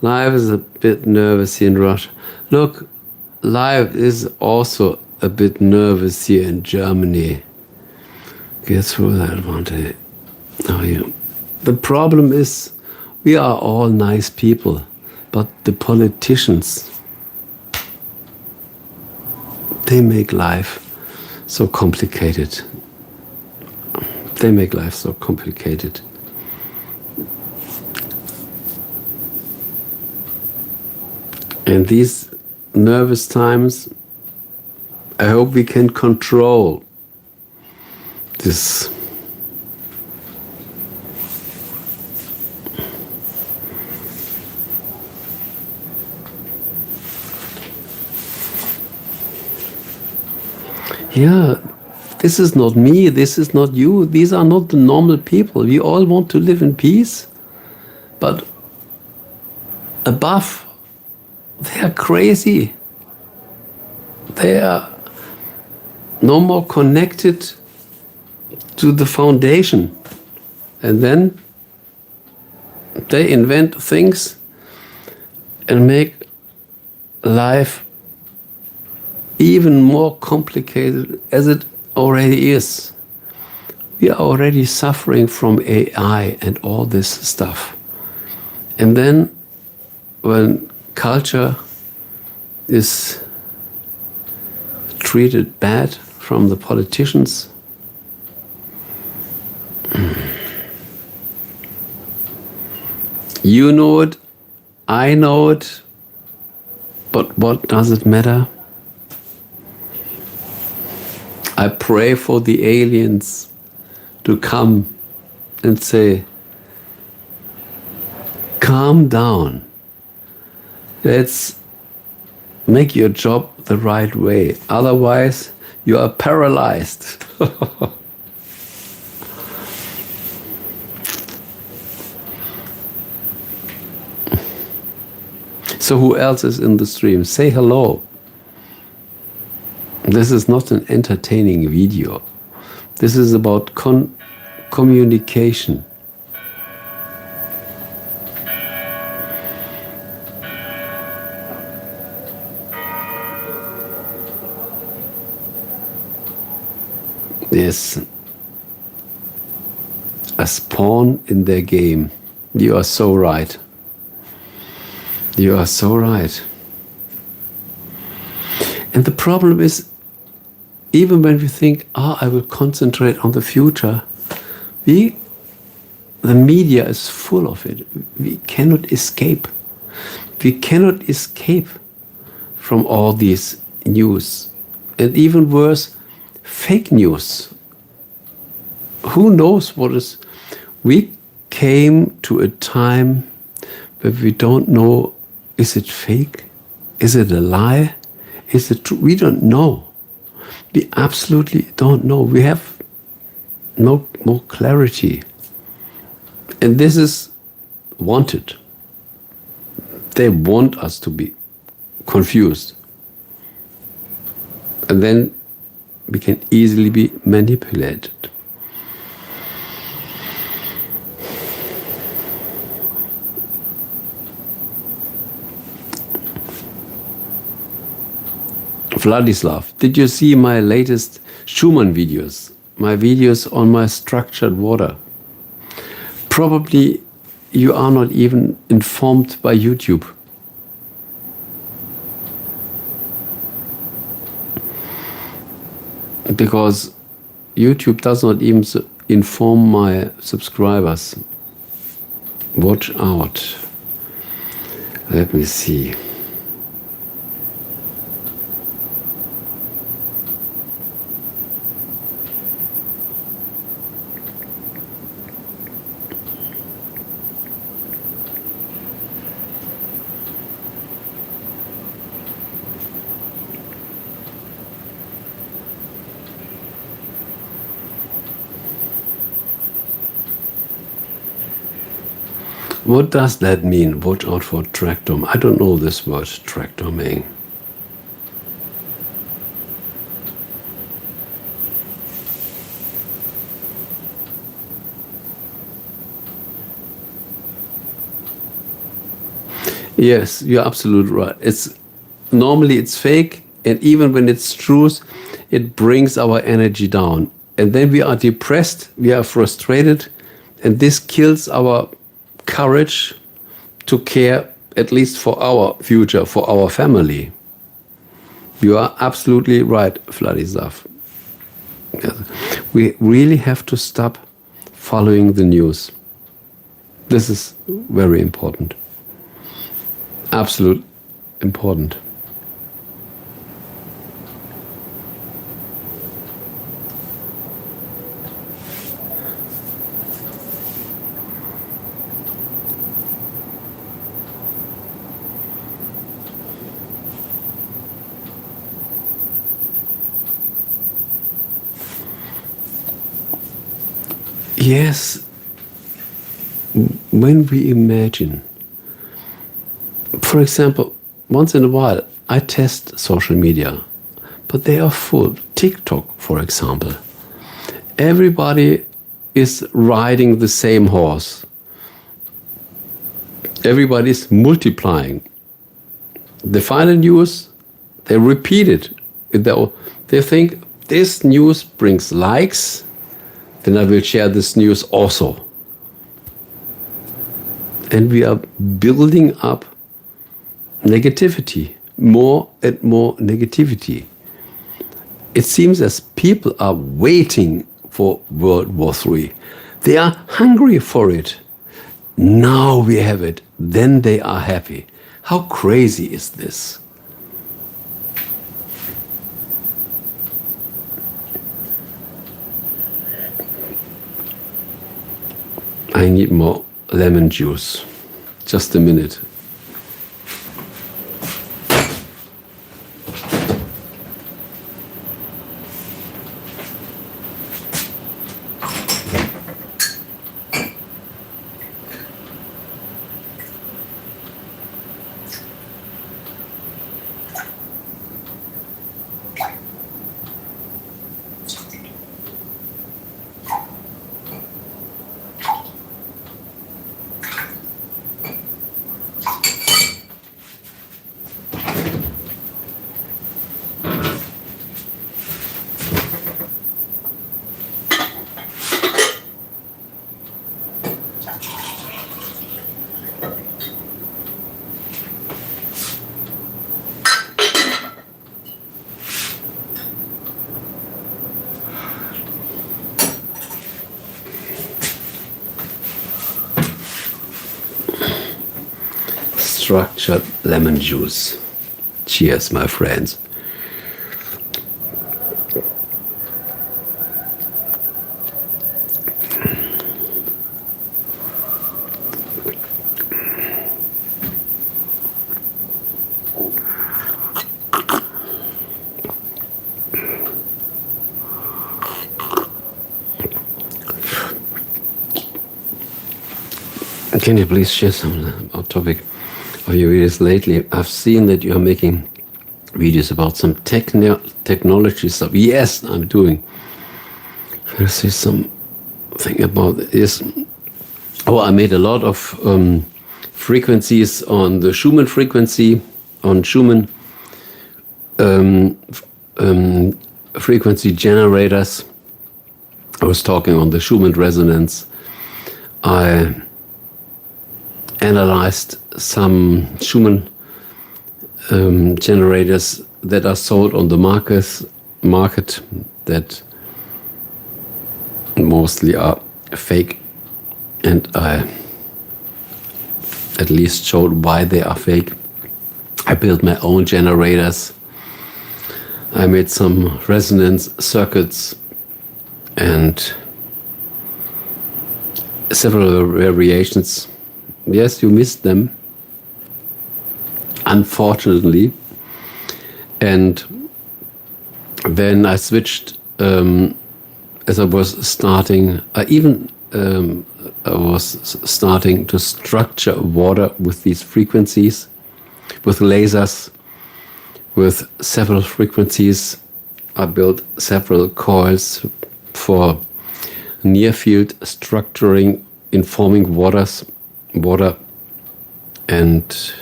Live is a bit nervous here in Russia. Look, live is also a bit nervous here in Germany. Get through that one day. How are you? The problem is, we are all nice people, but the politicians, they make life so complicated. They make life so complicated. And these nervous times, I hope we can control this. Yeah, this is not me, this is not you, these are not the normal people. We all want to live in peace, but above, they are crazy. They are no more connected to the foundation. And then they invent things and make life even more complicated as it already is. We are already suffering from AI and all this stuff. And then when culture is treated bad from the politicians, you know it, I know it, but what does it matter? I pray for the aliens to come and say, calm down. Let's make your job the right way. Otherwise, you are paralyzed. So who else is in the stream? Say hello. This is not an entertaining video. This is about communication. Yes, a pawn in their game. You are so right. You are so right. And the problem is, even when we think, I will concentrate on the future, the media is full of it. We cannot escape. We cannot escape from all these news. And even worse, fake news. who knows what is. We came to a time where we don't know, is it fake? Is it a lie? Is it true? We don't know. We absolutely don't know. We have no more clarity. And this is wanted. They want us to be confused. And then we can easily be manipulated. Vladislav, did you see my latest Schumann videos? My videos on my structured water? Probably you are not even informed by YouTube. Because YouTube does not even inform my subscribers. Watch out. Let me see. What does that mean? Watch out for tractor. I don't know this word, tractor. Yes, you're absolutely right. Normally it's fake, and even when it's truth, it brings our energy down. And then we are depressed, we are frustrated, and this kills our courage to care, at least for our future, for our family. You are absolutely right, Vladislav. We really have to stop following the news. This is very important. Absolute important. Yes, when we imagine, for example, once in a while I test social media, but they are full. TikTok, for example. Everybody is riding the same horse. Everybody is multiplying. They find a news, they repeat it. They think this news brings likes, then I will share this news also. And we are building up negativity, more and more negativity. It seems as people are waiting for World War III. They are hungry for it. Now we have it, then they are happy. How crazy is this? I need more lemon juice. Just a minute. Structured lemon juice. Cheers, my friends. Can you please share some about topic of your videos lately? I've seen that you are making videos about some technology stuff. Yes, I'm doing. I'll say something about this. Oh, I made a lot of frequencies on the Schumann frequency, on Schumann frequency generators. I was talking on the Schumann resonance. I analyzed some Schumann generators that are sold on the market that mostly are fake, and I at least showed why they are fake. I built my own generators. I made some resonance circuits and several variations. Yes, you missed them, unfortunately. And then I switched, as I was starting, I was starting to structure water with these frequencies, with lasers, with several frequencies. I built several coils for near field structuring, informing water, and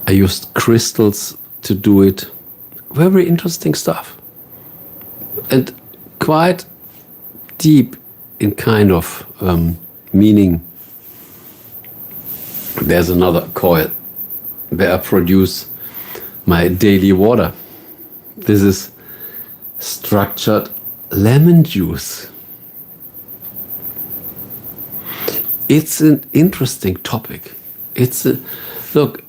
I used crystals to do it. Very interesting stuff, and quite deep in kind of meaning. There's another coil where I produce my daily water. This is structured lemon juice. It's an interesting topic. Look,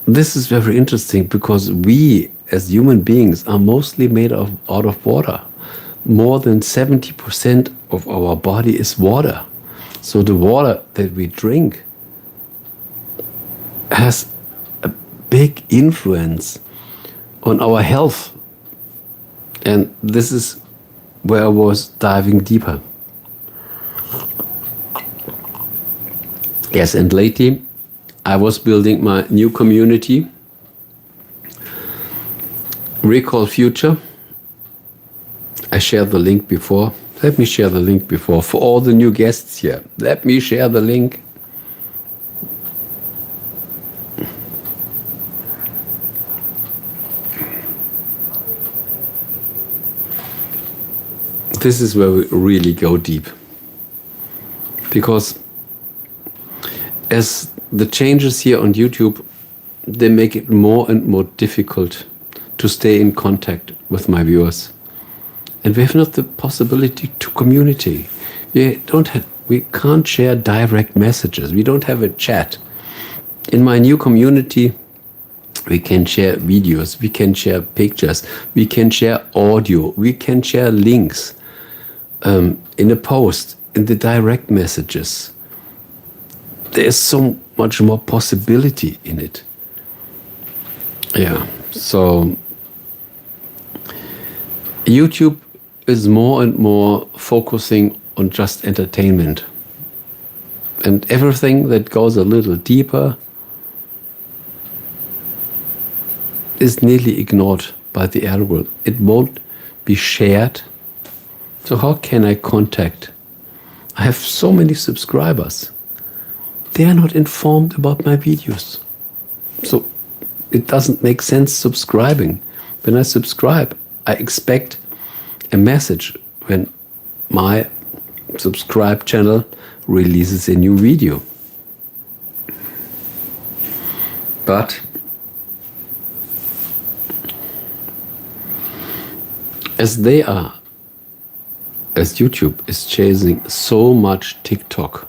this is very interesting because we as human beings are mostly made out of water. More than 70% of our body is water. So the water that we drink has a big influence on our health. And this is where I was diving deeper. Yes, and lately I was building my new community, Recall Future. I shared the link before. Let me share the link before for all the new guests here. Let me share the link. This is where we really go deep. Because as the changes here on YouTube, they make it more and more difficult to stay in contact with my viewers. And we have not the possibility to communicate. We can't share direct messages. We don't have a chat. In my new community, we can share videos, we can share pictures, we can share audio, we can share links in a post, in the direct messages. There's so much more possibility in it. Yeah, so YouTube is more and more focusing on just entertainment. And everything that goes a little deeper is nearly ignored by the algorithm. It won't be shared. So how can I contact? I have so many subscribers. They are not informed about my videos. So it doesn't make sense subscribing. When I subscribe, I expect a message when my subscribe channel releases a new video. But as YouTube is chasing so much TikTok,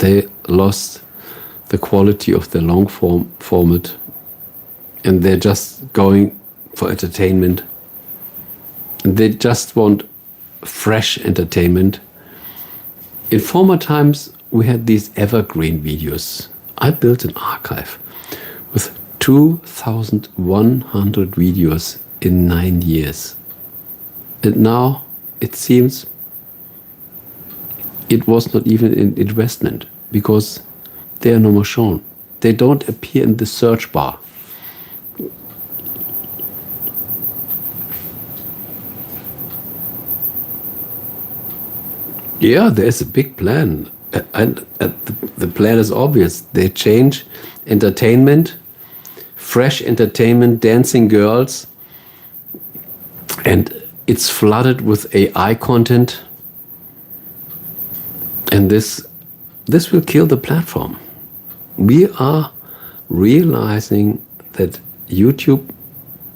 they lost the quality of the long format, and they're just going for entertainment. And they just want fresh entertainment. In former times, we had these evergreen videos I built an archive with 2,100 videos in 9 years. And now it seems it was not even an investment because they are no more shown. They don't appear in the search bar. Yeah, there's a big plan. And the plan is obvious. They change entertainment, fresh entertainment, dancing girls, and it's flooded with AI content. And this will kill the platform. We are realizing that YouTube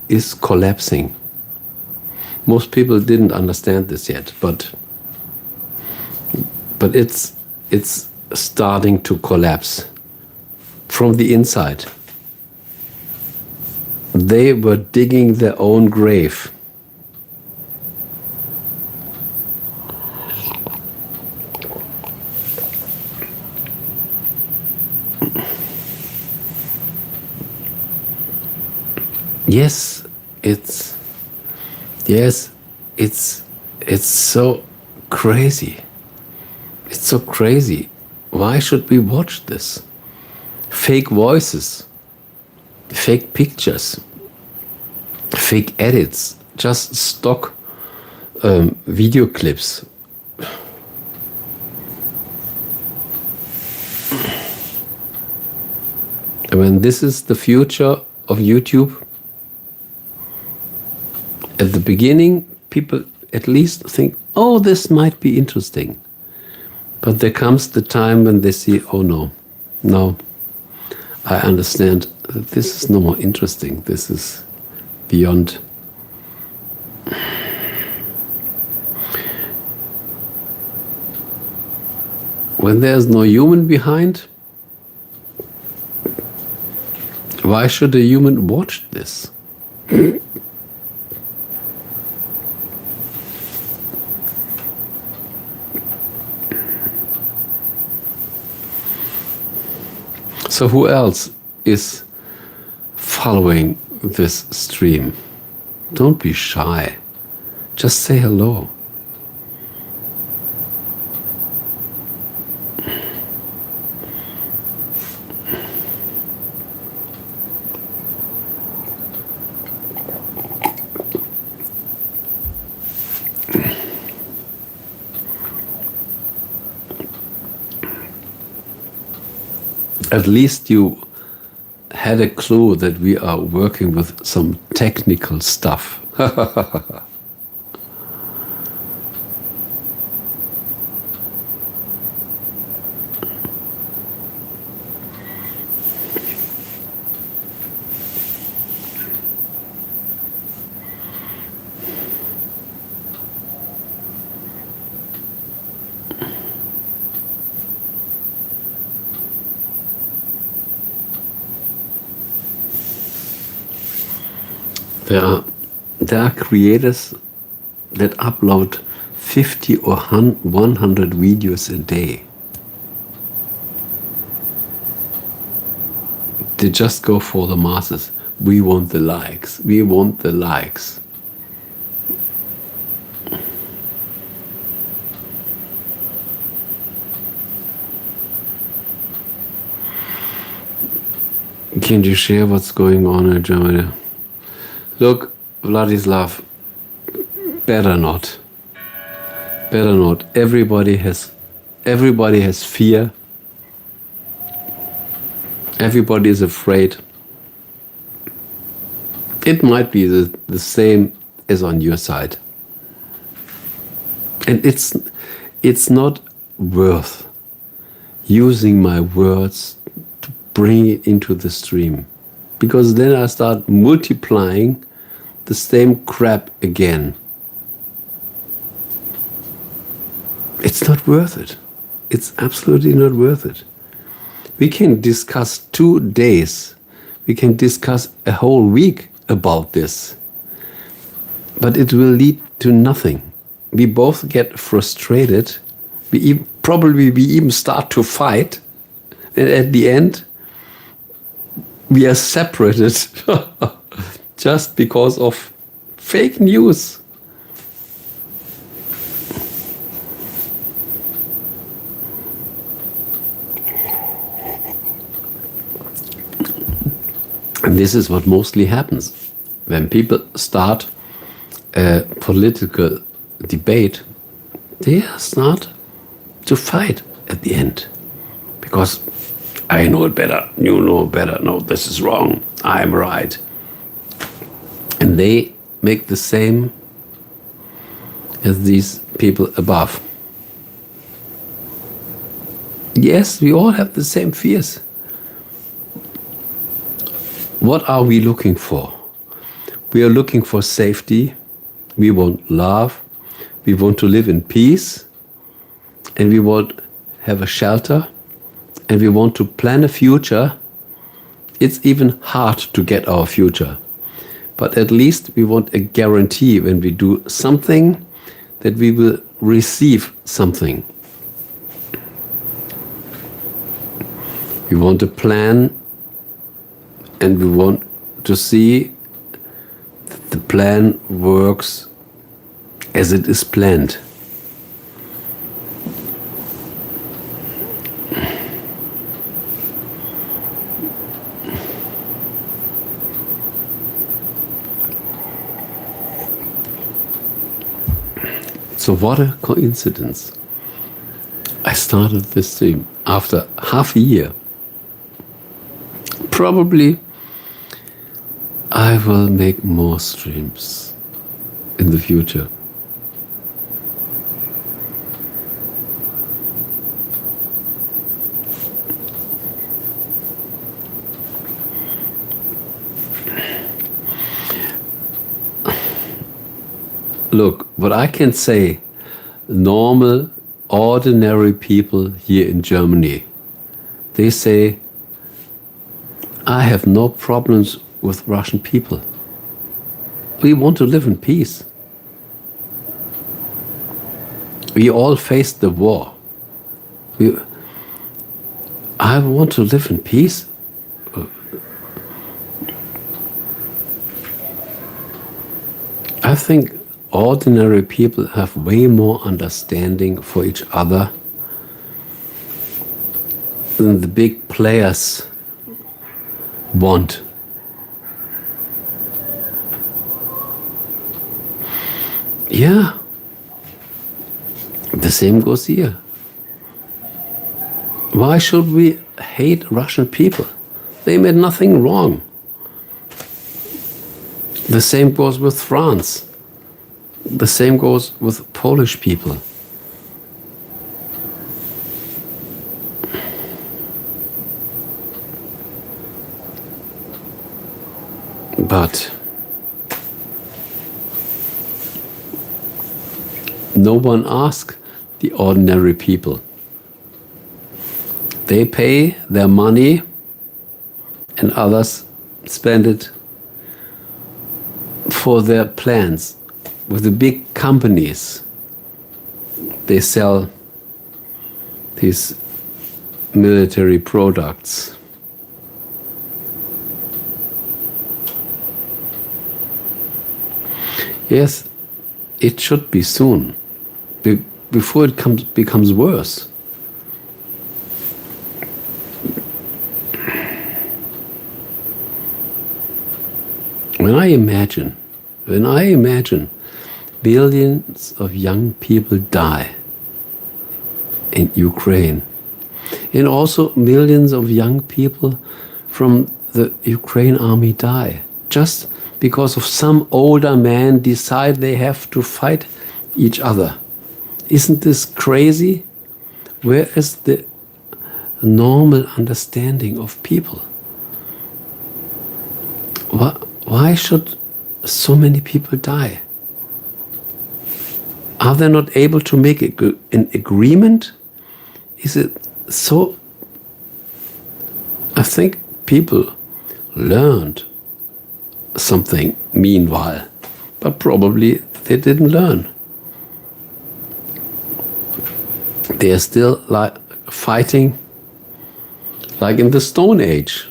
is collapsing. Most people didn't understand this yet, but it's starting to collapse from the inside. They were digging their own grave. Yes, it's so crazy. It's so crazy. Why should we watch this? Fake voices, fake pictures, fake edits, just stock video clips. I mean, this is the future of YouTube. At the beginning, people at least think, oh, this might be interesting. But there comes the time when they see, oh no, I understand that this is no more interesting. This is beyond. When there's no human behind, why should a human watch this? So who else is following this stream? Don't be shy. Just say hello. At least you had a clue that we are working with some technical stuff. There are creators that upload 50 or 100 videos a day. They just go for the masses. We want the likes. We want the likes. Can you share what's going on in Germany? Look, Vladislav, better not. Better not. Everybody has fear. Everybody is afraid. It might be the same as on your side. And it's not worth using my words to bring it into the stream. Because then I start multiplying the same crap again. It's not worth it. It's absolutely not worth it. We can discuss 2 days. We can discuss a whole week about this. But it will lead to nothing. We both get frustrated. We even start to fight. And at the end, we are separated just because of fake news. And this is what mostly happens. When people start a political debate, they start to fight at the end. Because I know it better, you know it better, no, this is wrong, I'm right. And they make the same as these people above. Yes, we all have the same fears. What are we looking for? We are looking for safety, we want love, we want to live in peace, and we want to have a shelter, and we want to plan a future. It's even hard to get our future. But at least we want a guarantee when we do something that we will receive something. We want a plan, and we want to see that the plan works as it is planned. So what a coincidence. I started this stream after half a year. Probably I will make more streams in the future. Look, what I can say, normal, ordinary people here in Germany, they say, I have no problems with Russian people. We want to live in peace. We all faced the war. I want to live in peace. I think ordinary people have way more understanding for each other than the big players want. Yeah, the same goes here. Why should we hate Russian people? They made nothing wrong. The same goes with France. The same goes with Polish people. But no one asks the ordinary people. They pay their money and others spend it for their plans. With the big companies, they sell these military products. Yes, it should be soon, before it becomes worse. When I imagine billions of young people die in Ukraine, and also millions of young people from the Ukraine army die, just because of some older man decide they have to fight each other. Isn't this crazy? Where is the normal understanding of people? Why should so many people die? Are they not able to make an agreement? Is it so? I think people learned something meanwhile, but probably they didn't learn. They are still like fighting like in the Stone Age.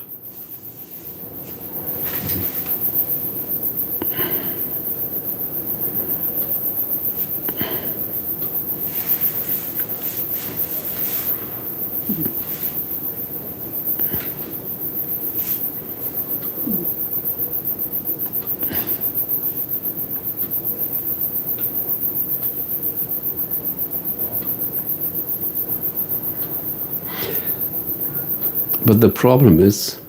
But the problem is,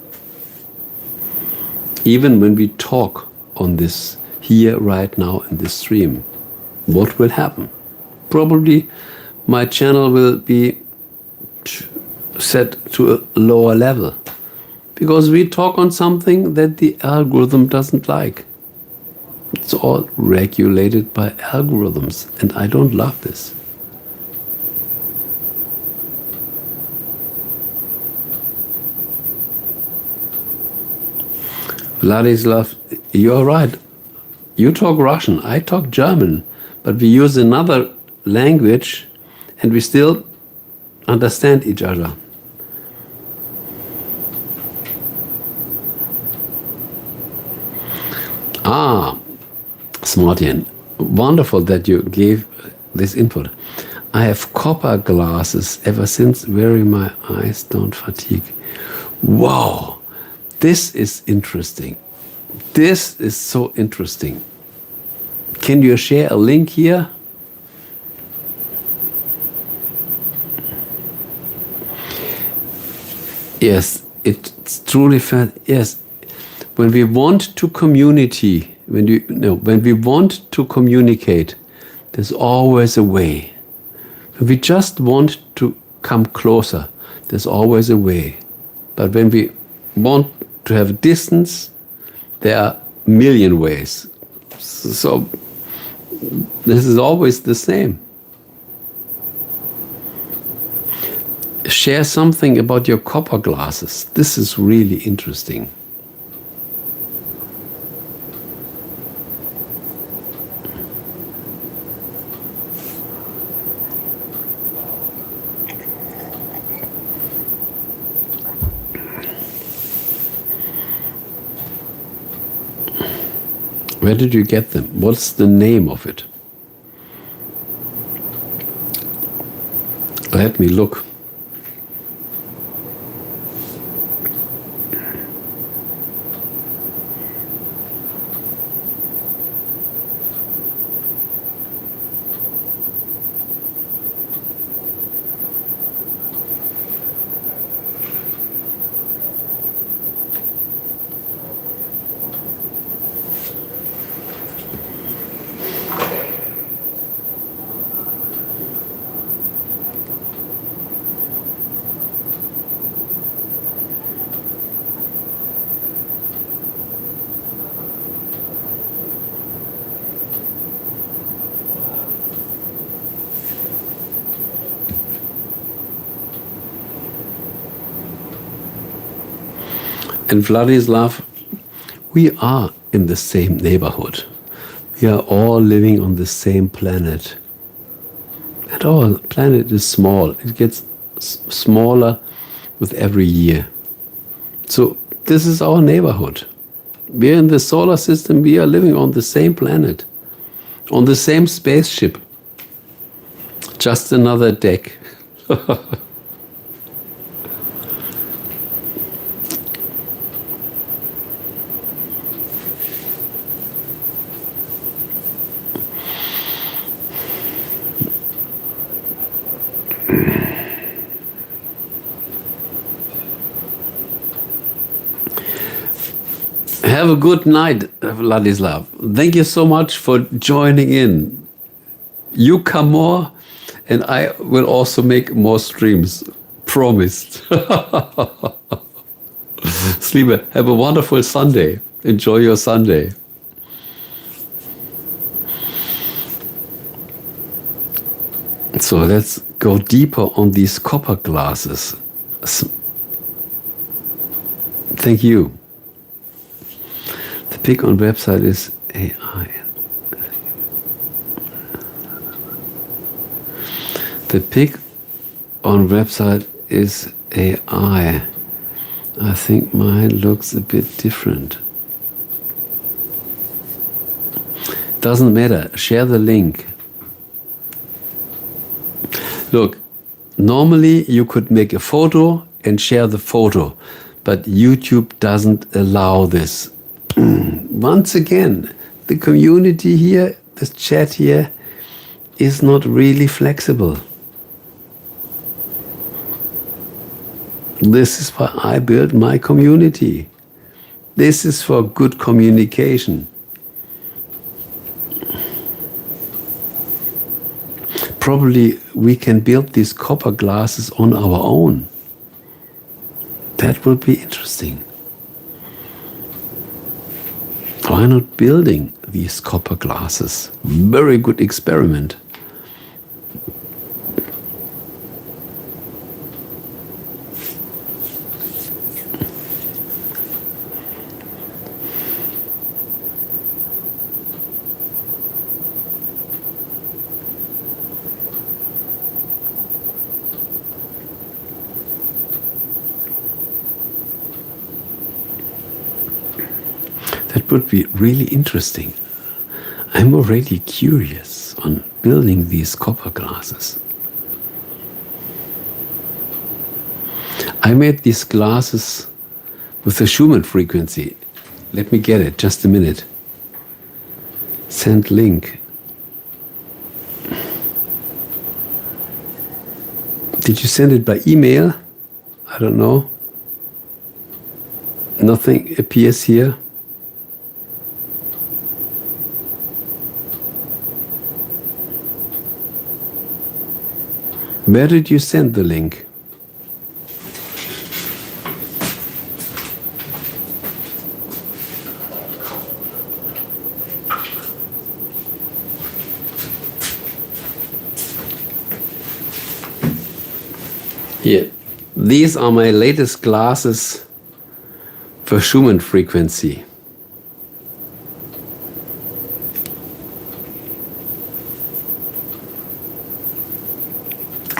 even when we talk on this here, right now, in this stream, what will happen? Probably my channel will be set to a lower level because we talk on something that the algorithm doesn't like. It's all regulated by algorithms, and I don't love this. Vladislav, you're right. You talk Russian, I talk German, but we use another language and we still understand each other. Ah, Smartian, wonderful that you gave this input. I have copper glasses ever since wearing my eyes don't fatigue. Wow! This is interesting. This is so interesting. Can you share a link here? Yes, it's truly fair. Yes, when we want to community, when we want to communicate, there's always a way. When we just want to come closer, there's always a way. But when we want to have distance, there are a million ways. So this is always the same. Share something about your copper glasses. This is really interesting. Where did you get them? What's the name of it? Let me look. And Vladislav, we are in the same neighborhood. We are all living on the same planet. And our planet is small. It gets smaller with every year. So this is our neighborhood. We are in the solar system. We are living on the same planet, on the same spaceship. Just another deck. Have a good night, Vladislav. Thank you so much for joining in. You come more, and I will also make more streams. Promised. Sleeper, have a wonderful Sunday. Enjoy your Sunday. So let's go deeper on these copper glasses. Thank you. The pick on website is AI. The pick on website is AI. I think mine looks a bit different. Doesn't matter. Share the link. Look, normally you could make a photo and share the photo, but YouTube doesn't allow this. Once again, the community here, the chat here, is not really flexible. This is why I built my community. This is for good communication. Probably we can build these copper glasses on our own. That would be interesting. Why not building these copper glasses? Very good experiment. That would be really interesting. I'm already curious on building these copper glasses. I made these glasses with the Schumann frequency. Let me get it, just a minute. Send link. Did you send it by email? I don't know. Nothing appears here. Where did you send the link? Here. These are my latest glasses for Schumann frequency.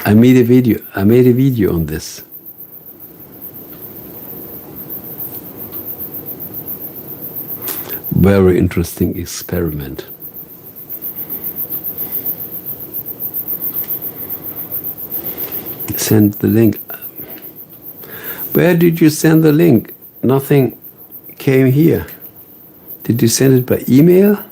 I made a video on this. Very interesting experiment. Send the link. Where did you send the link? Nothing came here. Did you send it by email?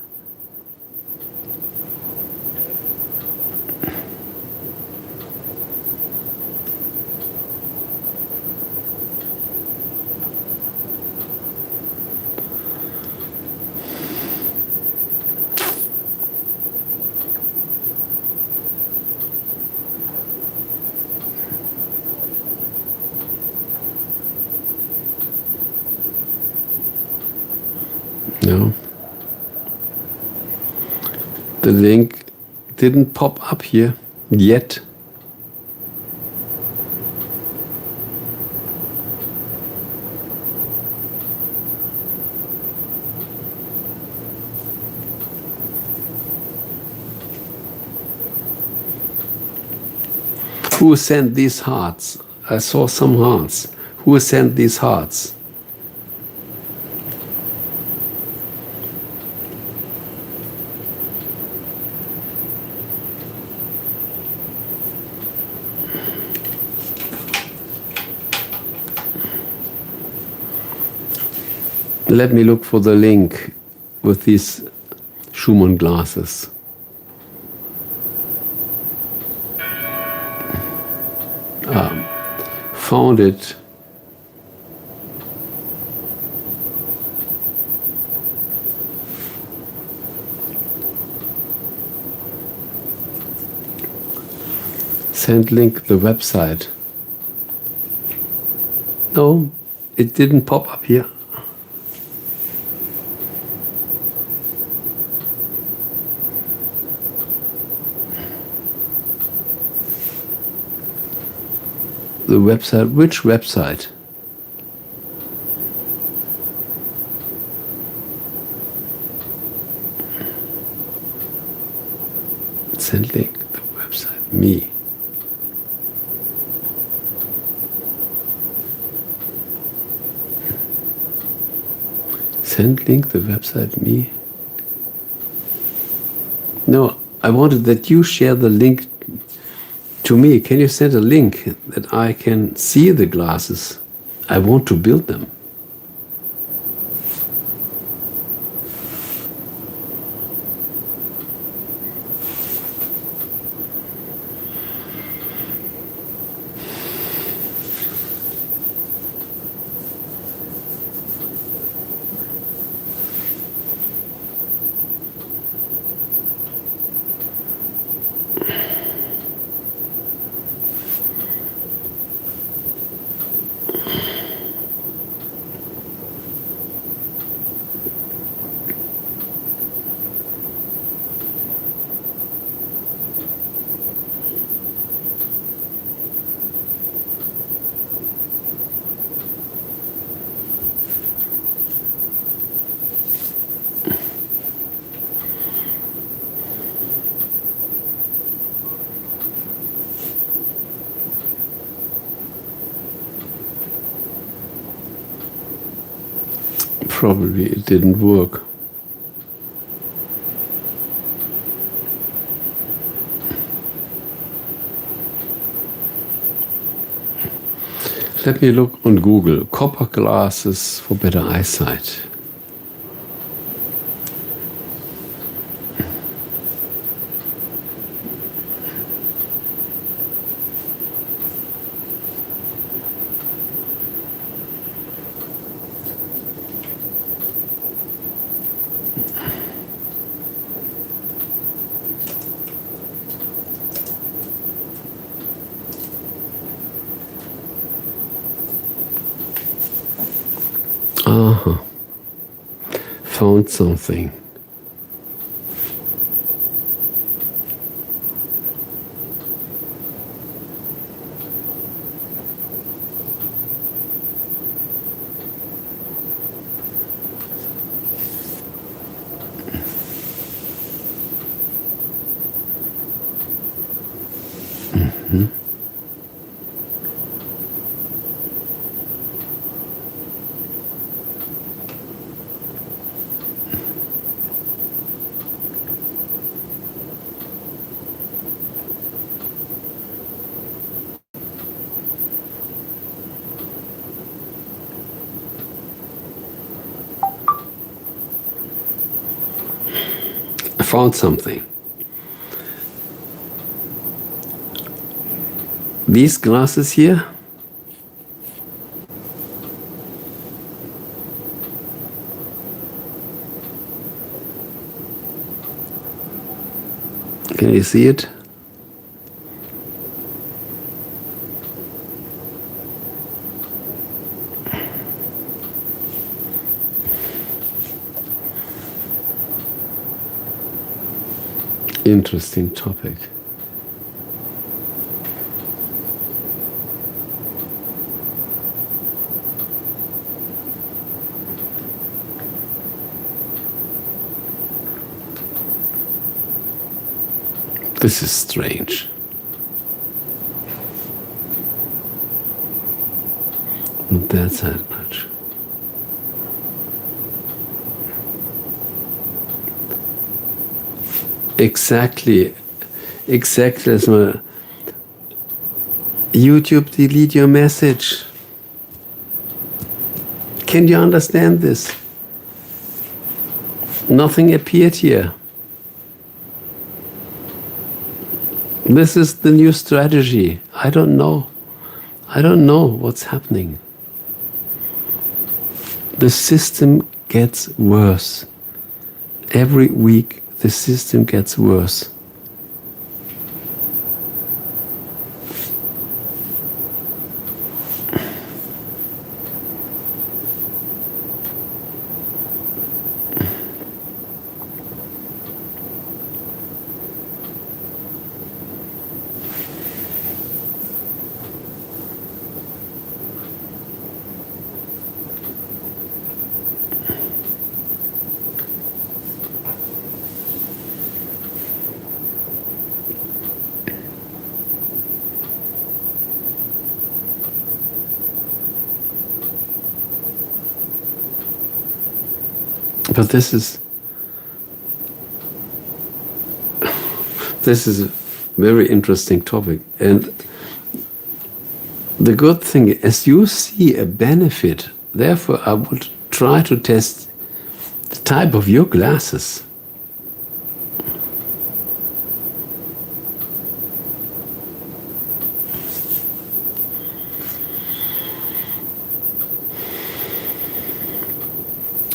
No. The link didn't pop up here yet. Who sent these hearts? I saw some hearts. Who sent these hearts? Let me look for the link with these Schumann glasses. Found it. Send link the website. No, it didn't pop up here. The website, which website? Send link, the website, me. Send link, the website, me. No, I wanted that you share the link to me. Can you send a link that I can see the glasses? I want to build them. Probably it didn't work. Let me look on Google. Copper glasses for better eyesight. Uh-huh. Found something. Mm-hmm. I found something. These glasses here, can you see it? Interesting topic. This is strange. Not that much. Exactly as my YouTube delete your message. Can you understand this? Nothing appeared here. This is the new strategy. I don't know. I don't know what's happening. The system gets worse. Every week the system gets worse. But this is a very interesting topic. And the good thing is you see a benefit. Therefore, I would try to test the type of your glasses.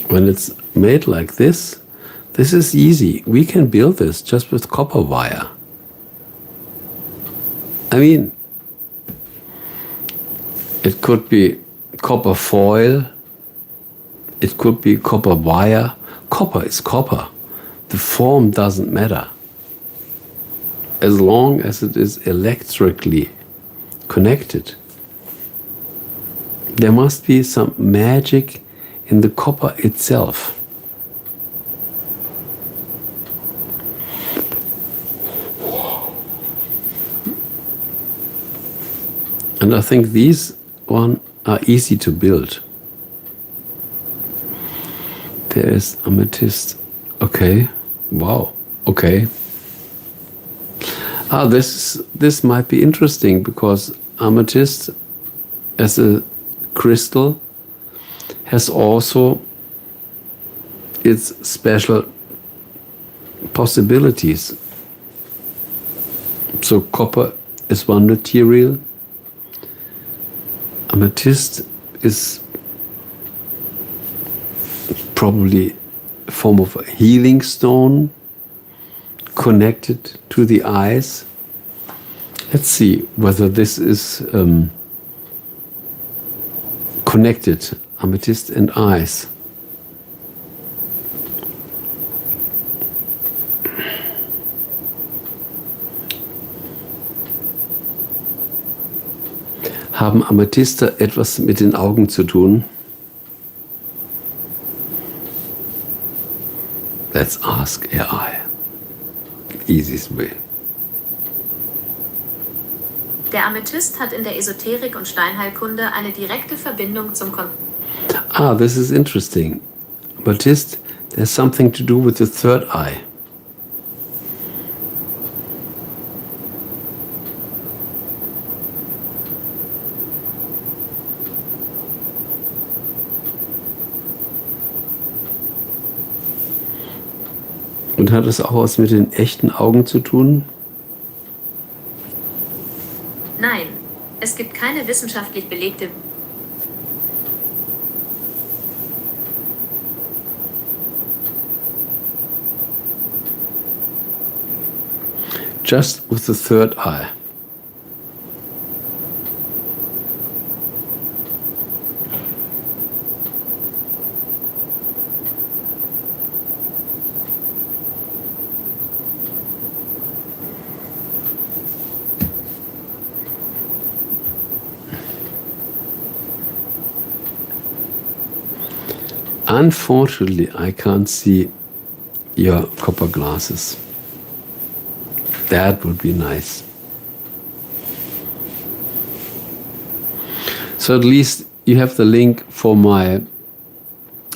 When it's made like this is easy. We can build this just with copper wire. I mean, it could be copper foil, it could be copper wire. Copper is copper. The form doesn't matter. As long as it is electrically connected. There must be some magic in the copper itself. And I think these one are easy to build. There is amethyst. Okay. Wow. Okay. This might be interesting because amethyst as a crystal has also its special possibilities. So copper is one material. Amethyst is probably a form of a healing stone connected to the eyes. Let's see whether this is connected, amethyst and eyes. Haben Amethyste etwas mit den Augen zu tun? Let's ask AI. Easiest way. Der Amethyst hat in der Esoterik und Steinheilkunde eine direkte Verbindung zum This is interesting. Amethyst, there's something to do with the third eye. Und hat es auch was mit den echten Augen zu tun? Nein, es gibt keine wissenschaftlich belegte. Just with the third eye. Unfortunately, I can't see your copper glasses. That would be nice. So at least you have the link for my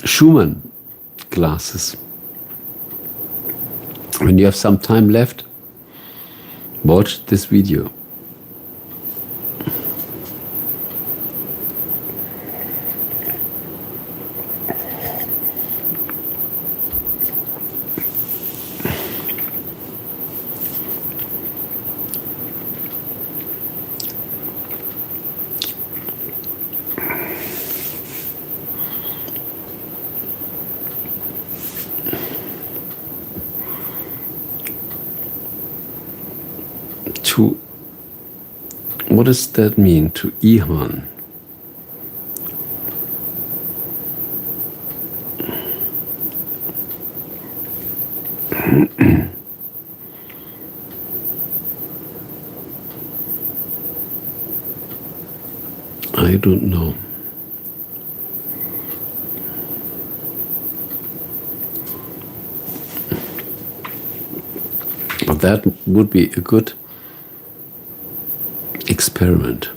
Schumann glasses. When you have some time left, watch this video. What does that mean, to Ihan? I don't know. But that would be a good experiment.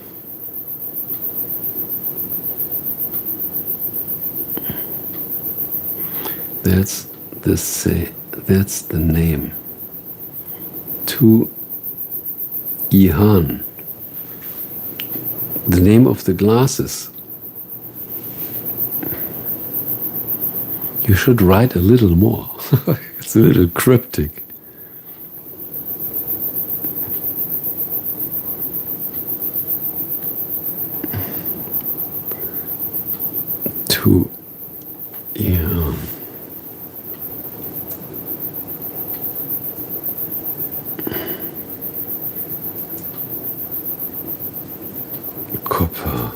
That's the name. To Ihan. The name of the glasses. You should write a little more. It's a little cryptic. To Ihan. Copper.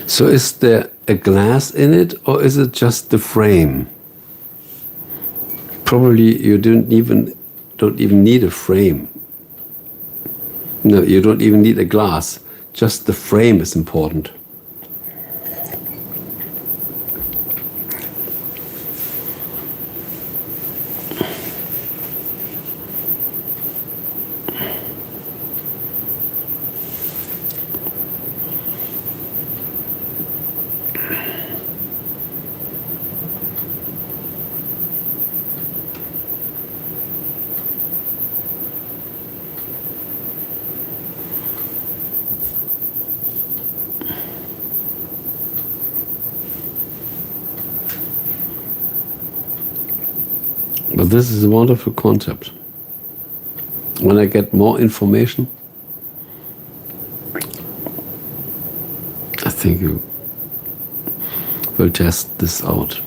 So is there a glass in it, or is it just the frame? Probably you don't even need a frame. No, you don't even need a glass. Just the frame is important. But this is a wonderful concept. When I get more information, I think you will test this out.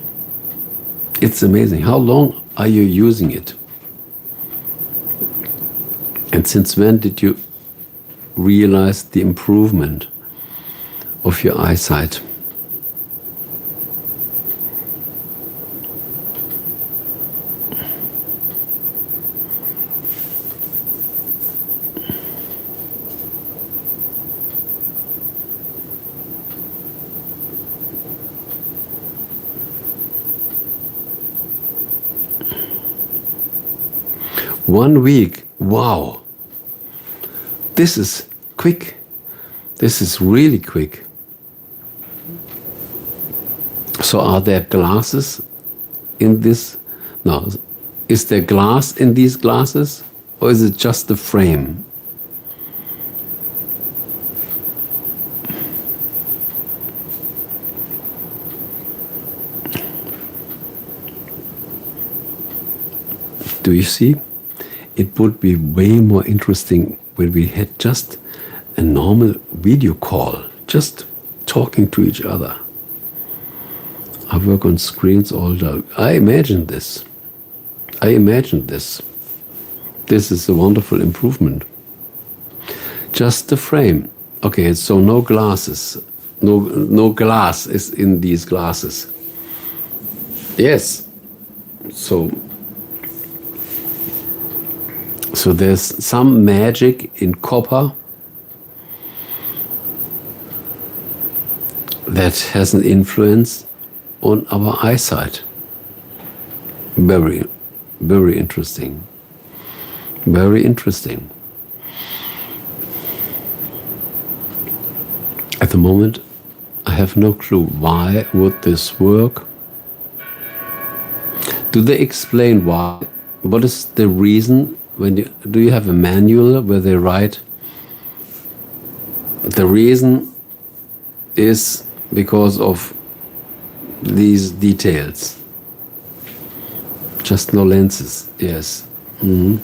It's amazing. How long are you using it? And since when did you realize the improvement of your eyesight? One week, wow. This is quick. This is really quick. So are there glasses in this? No. Is there glass in these glasses? Or is it just the frame? Do you see? It would be way more interesting when we had just a normal video call, just talking to each other. I work on screens all day. I imagined this. This is a wonderful improvement. Just the frame. Okay, so no glasses. No glass is in these glasses. Yes. So there's some magic in copper that has an influence on our eyesight. Very, very interesting. Very interesting. At the moment, I have no clue. Why would this work? Do they explain why? What is the reason? Do you have a manual where they write the reason is because of these details? Just no lenses, yes. Mm-hmm.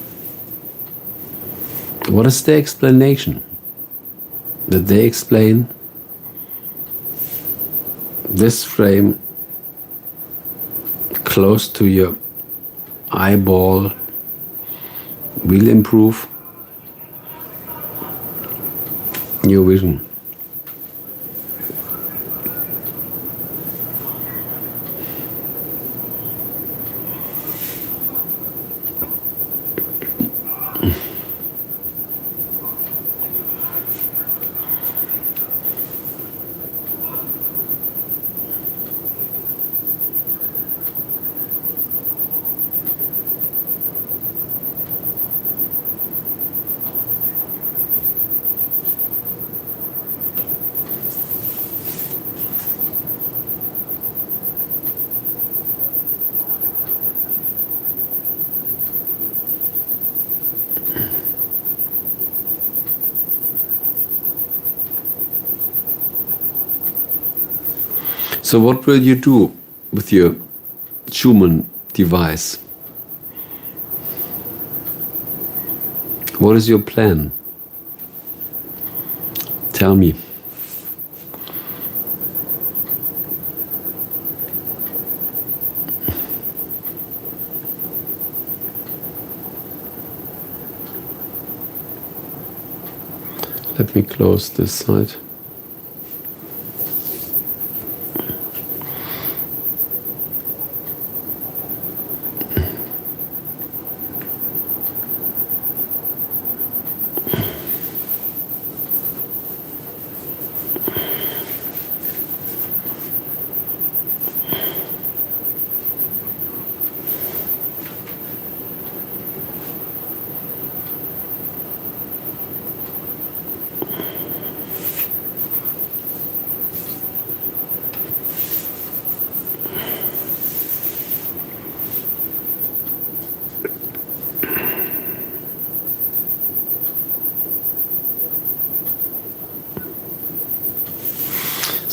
What is the explanation? Did they explain this frame close to your eyeball will improve your vision? So what will you do with your Schumann device? What is your plan? Tell me. Let me close this side.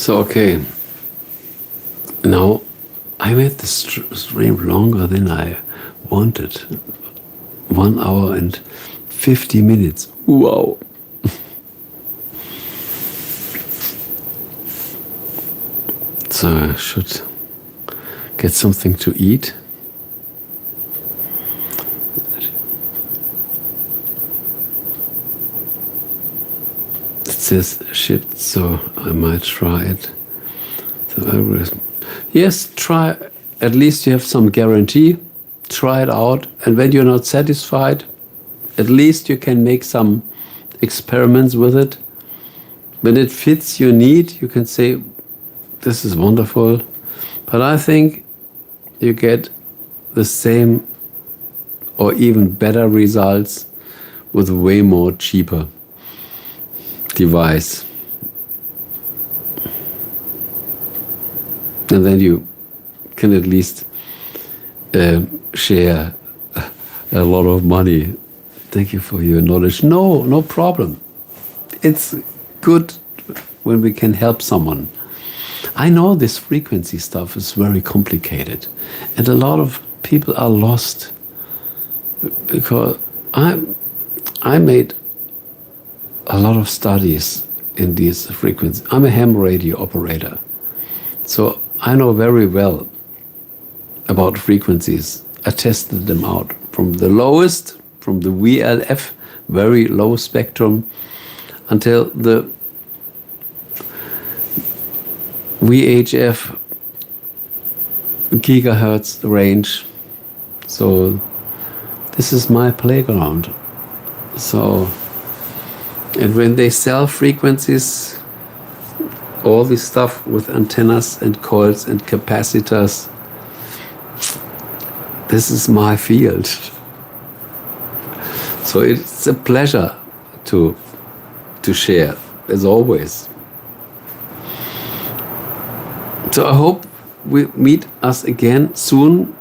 So, okay. Now, I made the stream longer than I wanted. 1 hour and 50 minutes. Wow. So I should get something to eat. It says shit, so I might try it. The algorithm. Yes, try. At least you have some guarantee. Try it out, and when you're not satisfied, at least you can make some experiments with it. When it fits your need, you can say, this is wonderful. But I think you get the same or even better results with a way more cheaper device. And then you can at least share a lot of money. Thank you for your knowledge. No problem. It's good when we can help someone. I know this frequency stuff is very complicated, and a lot of people are lost because I made a lot of studies in these frequencies. I'm a ham radio operator, so I know very well about frequencies. I tested them out from the lowest, from the VLF, very low spectrum, until the VHF gigahertz range. So this is my playground. So, and when they sell frequencies, all this stuff with antennas and coils and capacitors, this is my field. So it's a pleasure to share, as always. So I hope we meet us again soon.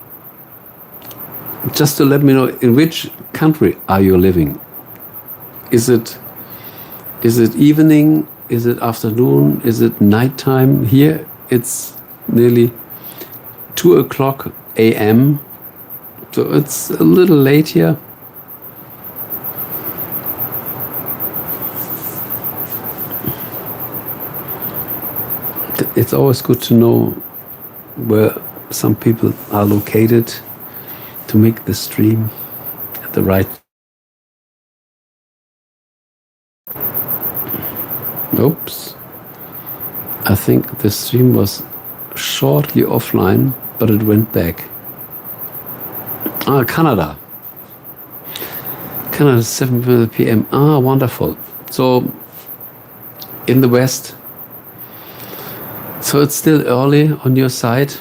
Just to let me know, in which country are you living? Is it evening? Is it afternoon? Is it nighttime? Here it's nearly 2:00 a.m. So it's a little late here. It's always good to know where some people are located to make the stream at the right. Oops. I think the stream was shortly offline, but it went back. Canada. Canada, 7 p.m. Wonderful. So, in the West. So it's still early on your side.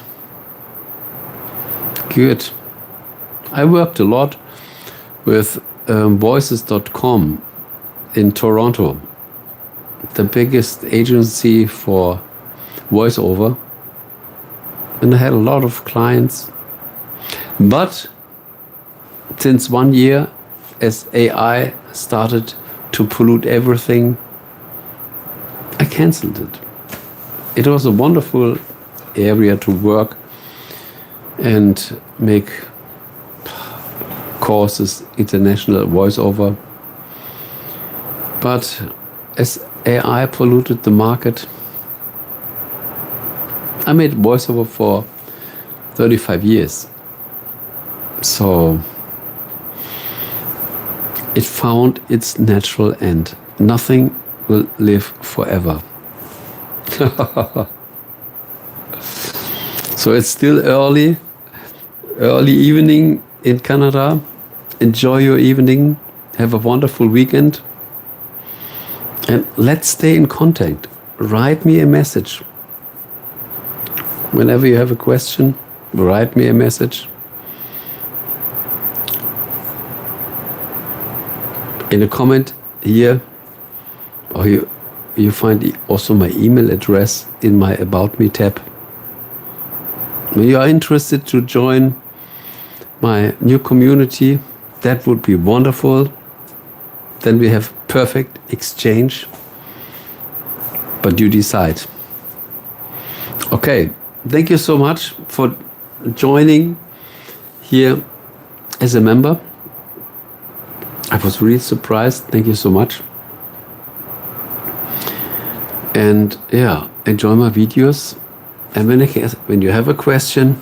Good. I worked a lot with voices.com in Toronto, the biggest agency for voiceover. And I had a lot of clients. But since 1 year, as AI started to pollute everything, I cancelled it. It was a wonderful area to work and make courses, international voiceover. But as AI polluted the market, I made voiceover for 35 years. So it found its natural end. Nothing will live forever. So it's still early evening in Canada. Enjoy your evening. Have a wonderful weekend. And let's stay in contact. Write me a message. Whenever you have a question, write me a message. In a comment here, or you find also my email address in my About Me tab. When you are interested to join my new community, that would be wonderful. Then we have perfect exchange. But you decide. Okay, thank you so much for joining here as a member. I was really surprised. Thank you so much. And yeah, enjoy my videos. And when you have a question,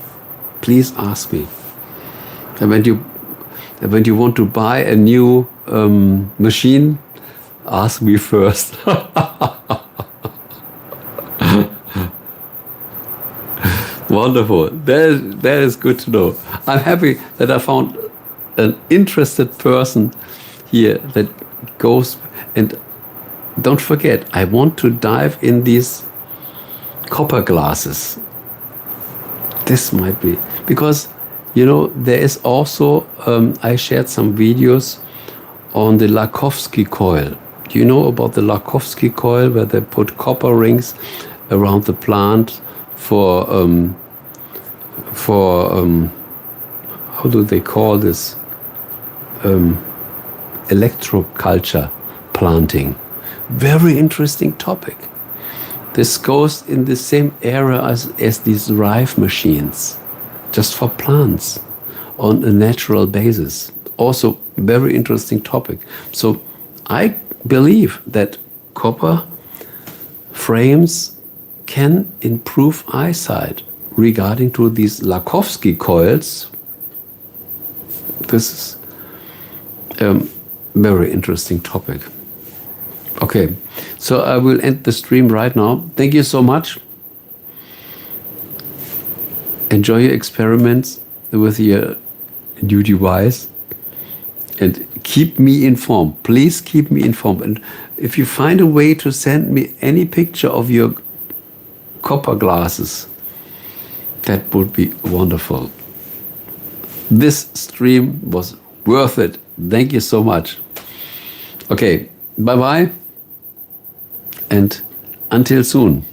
please ask me. And when you want to buy a new machine, ask me first. Wonderful. That is good to know. I'm happy that I found an interested person here that goes. And don't forget, I want to dive in these copper glasses. This might be, because, you know, there is also, I shared some videos on the Lakhovsky coil. Do you know about the Lakhovsky coil, where they put copper rings around the plant for how do they call this? Electroculture planting. Very interesting topic. This goes in the same area as these rive machines, just for plants on a natural basis. Also, very interesting topic. So I believe that copper frames can improve eyesight. Regarding to these Lakhovsky coils, this is a very interesting topic. Okay, so I will end the stream right now. Thank you so much. Enjoy your experiments with your new device and keep me informed. Please keep me informed. And if you find a way to send me any picture of your copper glasses, that would be wonderful. This stream was worth it. Thank you so much. Okay, bye-bye. And until soon.